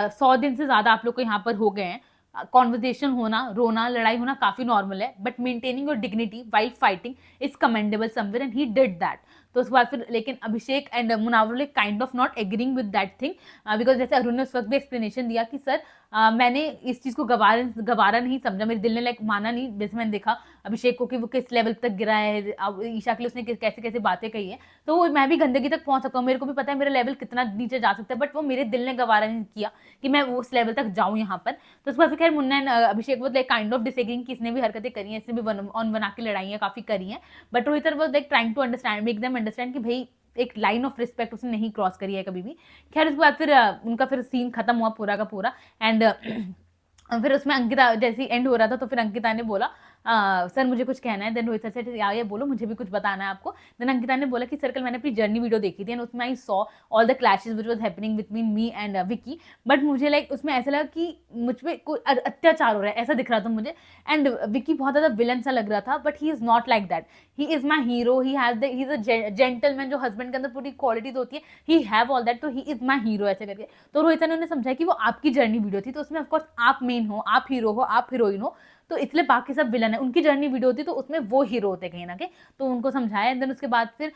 100 दिन से ज़्यादा आप लोग को यहाँ पर हो गए हैं। कॉन्वर्जेशन होना, रोना, लड़ाई होना काफ़ी नॉर्मल है, but maintaining your dignity while fighting is commendable somewhere and he did that. तो उसके बाद फिर लेकिन Abhishek and Munawar kind of not agreeing with that thing, because जैसे अरुण ने उस वक्त भी एक्सप्लेनेशन दिया कि सर मैंने इस चीज़ को गवारा नहीं समझा, मेरे दिल ने लाइक माना नहीं। जैसे मैंने देखा अभिषेक को कि वो किस लेवल तक गिरा है, अब ईशा के लिए उसने कैसे कैसे बातें कही है, तो मैं भी गंदगी तक पहुंच सकता हूँ, मेरे को भी पता है मेरा लेवल कितना नीचे जा सकता है, बट वो मेरे दिल ने गवारा नहीं किया कि मैं उस लेवल तक जाऊँ यहाँ पर। तो उसके बाद खैर मुन्ना अभिषेक वो लाइक काइंड ऑफ डिसएग्रीइंग कि इसने भी हरकतें करी हैं, इसने भी ऑन बना के लड़ाइयाँ काफ़ी करी हैं, बट रोहित वो like trying to understand, make them understand कि भाई एक लाइन ऑफ रिस्पेक्ट उसने नहीं क्रॉस करी है कभी भी। खैर उसके बाद फिर उनका फिर सीन खत्म हुआ पूरा का पूरा। एंड फिर उसमें अंकिता जैसे एंड हो रहा था तो फिर अंकिता ने बोला सर मुझे कुछ कहना है। देन रोहित सर से ये बोलो मुझे भी कुछ बताना है आपको। देन अंकिता ने बोला कि सर कल मैंने अपनी जर्नी वीडियो देखी थी एंड उसमें I saw all the clashes which was happening between me and Vicky, but मुझे लाइक उसमें ऐसा लगा कि मुझ पर कोई अत्याचार हो रहा है ऐसा दिख रहा था मुझे। एंड विक्की बहुत ज़्यादा विलन सा लग रहा था, but he is not like that, he is my hero, he is a gentleman, जो हस्बैंड के अंदर पूरी क्वालिटीज होती है, ही हैव ऑल दैट, तो ही इज़ माई हीरो ऐसे करके। तो रोहित सर ने उन्हें समझाया कि वो आपकी जर्नी वीडियो थी, तो उसमें ऑफकोर्स आप मेन हो, आप हीरो हो, आप हीरोइन हो, तो इसलिए बाकी सब विलन है। उनकी जर्नी वीडियो होती तो उसमें वो हीरो होते कहीं ना कहीं, तो उनको समझाया। देन उसके बाद फिर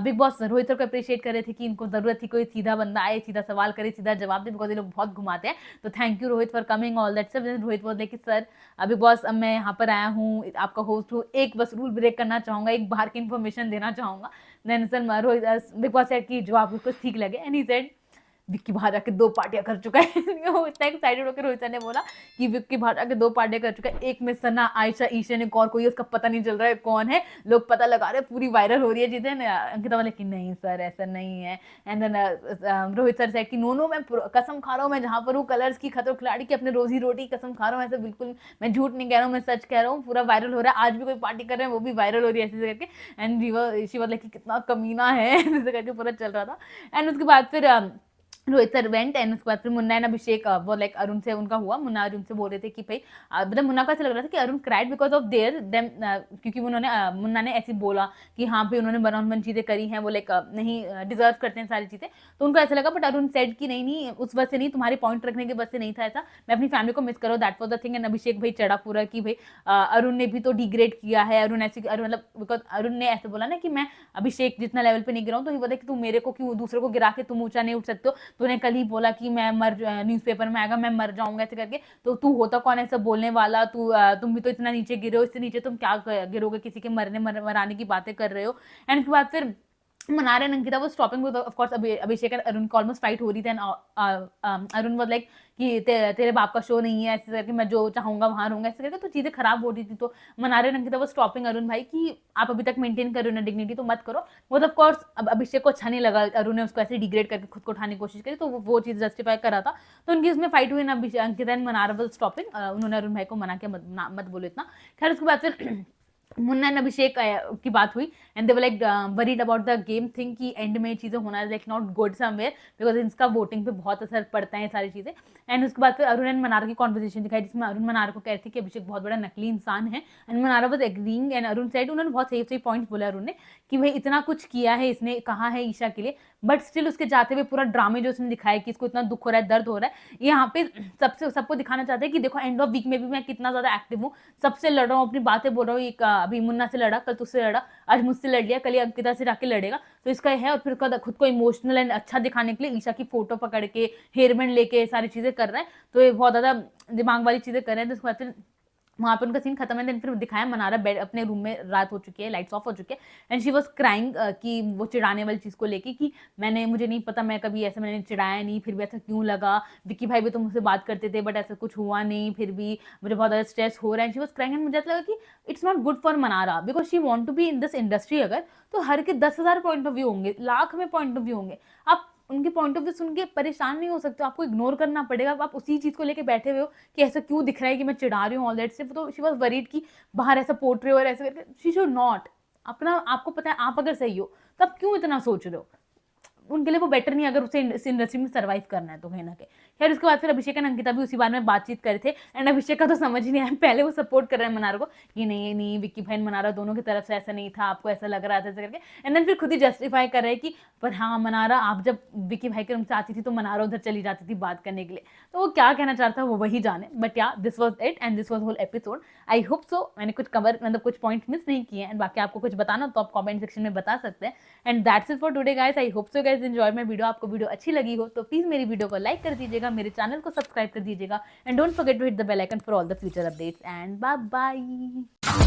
बिग बॉस रोहित सर को अप्रिशिएट कर रहे थे कि इनको जरूरत थी कोई सीधा बंदा आए, सीधा सवाल करे, सीधा जवाब दे, बिकॉज ये लोग बहुत घुमाते हैं। तो thank you Rohit for coming all that सब। रोहित बोलते कि सर बिग बॉस अब मैं यहाँ पर आया हूँ, आपका होस्ट हूँ, एक बस रूल ब्रेक करना चाहूँगा, एक बाहर की इन्फॉर्मेशन देना चाहूँगा। Then sir Rohit Bigg Boss said की जो आपको ठीक लगे, एंड ही सेड विक्की बाहर जाके 2 पार्टियां कर चुका है। वो इतना एक्साइटेड होकर रोहित सर ने बोला कि विक्की बाहर जाके 2 पार्टियां कर चुका है, एक में सना, आयशा, ईशा ने और कोई उसका पता नहीं चल रहा है कौन है, लोग पता लगा रहे, पूरी वायरल हो रही है चीजें। अंकिता वाले कि नहीं सर ऐसा नहीं है। एंड देन रोहित सर से कि नो मैं कसम खा रहा हूँ, मैं जहाँ पर हूँ कलर्स की खतरों खिलाड़ी की अपने रोजी रोटी कसम खा रहा हूँ, ऐसा बिल्कुल मैं झूठ नहीं कह रहा हूँ, मैं सच कह रहा हूँ, पूरा वायरल हो रहा है, आज भी कोई पार्टी कर रहे हैं वो भी वायरल हो रही है ऐसे करके। एंड शिवा लाइक कितना कमीना है ऐसे करके पूरा चल रहा था। एंड उसके बाद फिर रोहित सर वेंट एंड उसके बाद फिर मुन्ना एंड अभिषेक वो लाइक अरुण से उनका हुआ। मुन्ना अरुण से बोल रहे थे कि भाई मतलब मुन्ना को ऐसा लग रहा था कि Arun cried because of their them, क्योंकि उन्होंने मुन्ना ने ऐसे बोला कि हाँ भाई उन्होंने वन ऑन वन चीज़ें करी हैं, वो लाइक नहीं डिजर्व करते हैं सारी चीज़ें, तो उनको ऐसा लगा। बट अरुण सेड कि नहीं उस वजह से नहीं, तुम्हारी पॉइंट रखने की वजह से नहीं था ऐसा, मैं अपनी फैमिली को मिस करो, that was the thing. And Abhishek भाई चढ़ा पूरा कि भाई अरुण ने भी तो डिग्रेड किया है, अरुण ऐसे अरुण मतलब बिकॉज अरुण ने ऐसे बोला ना कि मैं अभिषेक जितना लेवल पे नहीं गिरा हूँ, तो ये बोला कि तुम मेरे को क्यों दूसरे को गिरा के तुम ऊंचा नहीं उठ सकते हो, तो उन्हें कल ही बोला कि मैं न्यूज़पेपर में आएगा मैं मर जाऊंगा ऐसे करके, तो तू होता कौन है सब बोलने वाला, तुम भी तो इतना नीचे गिरे हो, इससे नीचे तुम क्या गिरोगे, किसी के मराने की बातें कर रहे हो। एंड उसके बाद फिर मनारा एंड अंकिता वो stopping with of course Abhishek and Arun को ऑलमोस्ट फाइट हो रही थी। अरुण वाज लाइक कि तेरे बाप का शो नहीं है ऐसे करके, मैं जो चाहूंगा वहां रहूंगा ऐसे करके, तो चीजें खराब हो रही थी। तो मनारा एंड अंकिता वो स्टॉपिंग अरुण भाई कि आप अभी तक मेंटेन कर रहे हो ना डिग्निटी, तो मत करो। वो ऑफ कोर्स अब अभिषेक को अच्छा नहीं लगा, अरुण ने उसको ऐसे डिग्रेड करके खुद को उठाने की कोशिश करी, तो वो चीज जस्टिफाई कर रहा था, तो उनकी उसमें फाइट हुई ना। Ankita and Mannara was stopping, उन्होंने अरुण भाई को मना किया मत बोलो इतना। खैर उसके बाद फिर मुन्ना एंड अभिषेक की बात हुई and they were like worried about the game thing कि एंड में चीज़ें होना like not good somewhere, because इसका वोटिंग पे बहुत असर पड़ता है सारी चीज़ें। एंड उसके बाद फिर अरुण एंड मनारा की कॉन्वर्सेशन दिखाई, जिसमें अरुण मनारा को कह रहे थे कि अभिषेक बहुत बड़ा नकली इंसान है, and Mannara was agreeing. And Arun said, उन्होंने बहुत सही सही पॉइंट्स बोला अरुण ने कि भाई इतना कुछ किया है इसने, कहा है ईशा के लिए, बट स्टिल उसके जाते हुए पूरा ड्रामे जो उसने दिखाया कि इसको इतना दुख हो रहा है, दर्द हो रहा है, यहाँ पे सबको दिखाना चाहते हैं कि देखो एंड ऑफ वीक में भी मैं कितना ज्यादा एक्टिव हूँ, सबसे लड़ रहा हूँ, अपनी बातें बोल रहा हूँ। अभी मुन्ना से लड़ा, कल तुझसे लड़ा, आज मुझसे लड़ लिया, कल ही अंकिता से जाके लड़ेगा, तो इसका है। और फिर खुद को इमोशनल एंड अच्छा दिखाने के लिए ईशा की फोटो पकड़ के हेयर बैंड लेके सारी चीजें कर रहे हैं, तो ये बहुत ज्यादा दिमाग वाली चीजें कर रहे हैं। तो उसके बाद फिर वहाँ पे उनका सीन खत्म है। देन फिर दिखाया मनारा बेड अपने रूम में, रात हो चुकी है, लाइट्स ऑफ हो चुके हैं, एंड शी वाज क्राइंग कि वो चिढ़ाने वाली चीज़ को लेके कि मुझे नहीं पता, मैं कभी ऐसा मैंने चिढ़ाया नहीं, फिर भी ऐसा क्यों लगा, विक्की भाई भी तो मुझसे बात करते थे बट ऐसा कुछ हुआ नहीं, फिर भी मुझे बहुत ज़्यादा स्ट्रेस हो रहा है। शी वाज क्राइंग एंड मुझे ऐसा लगा कि it's not good for Manara because she want to be in this industry. अगर तो हर के 10,000 पॉइंट ऑफ व्यू होंगे, लाख में पॉइंट ऑफ व्यू होंगे, आप उनके पॉइंट ऑफ व्यू सुन के परेशान नहीं हो सकते, आपको इग्नोर करना पड़ेगा। आप उसी चीज़ को लेके बैठे हुए हो कि ऐसा क्यों दिख रहा है कि मैं चिढ़ा रही हूँ ऑल दैट सिर्फ, तो शी वाज वरीड कि बाहर ऐसा पोर्ट्रे और ऐसे करके, शी शुड नॉट। अपना आपको पता है आप अगर सही हो तब क्यों इतना सोच रहे हो, उनके लिए वो बेटर नहीं अगर उसे इस इंडस्ट्री में सर्वाइव करना है तो कहीं ना कहीं। खैर उसके बाद फिर अभिषेक एंड अंकिता भी उसी बारे में बातचीत करे थे एंड अभिषेक का तो समझ ही नहीं आया, पहले वो सपोर्ट कर रहे हैं मनारा को कि नहीं नहीं विक्की भाई मनारा दोनों की तरफ से ऐसा नहीं था, आपको ऐसा लग रहा था ऐसा करके, एंड देन फिर खुद ही जस्टिफाई कर रहे हैं कि पर हाँ मनारा आप जब विक्की भाई के रूम से आती थी तो मनारा उधर चली जाती थी बात करने के लिए, तो वो क्या कहना चाहता है वो वही जाने। But yeah this was it and this was whole episode. I hope so मैंने कुछ कवर मतलब कुछ पॉइंट मिस नहीं किए एंड बाकी आपको कुछ बताना तो आप कमेंट सेक्शन में बता सकते हैं। And that's it for today guys, I hope so guys enjoy my video. आपको वीडियो अच्छी लगी हो तो प्लीज मेरी वीडियो को लाइक कर दीजिएगा, मेरे चैनल को सब्सक्राइब कर दीजिएगा and don't forget to hit the bell icon for all the future updates and bye bye.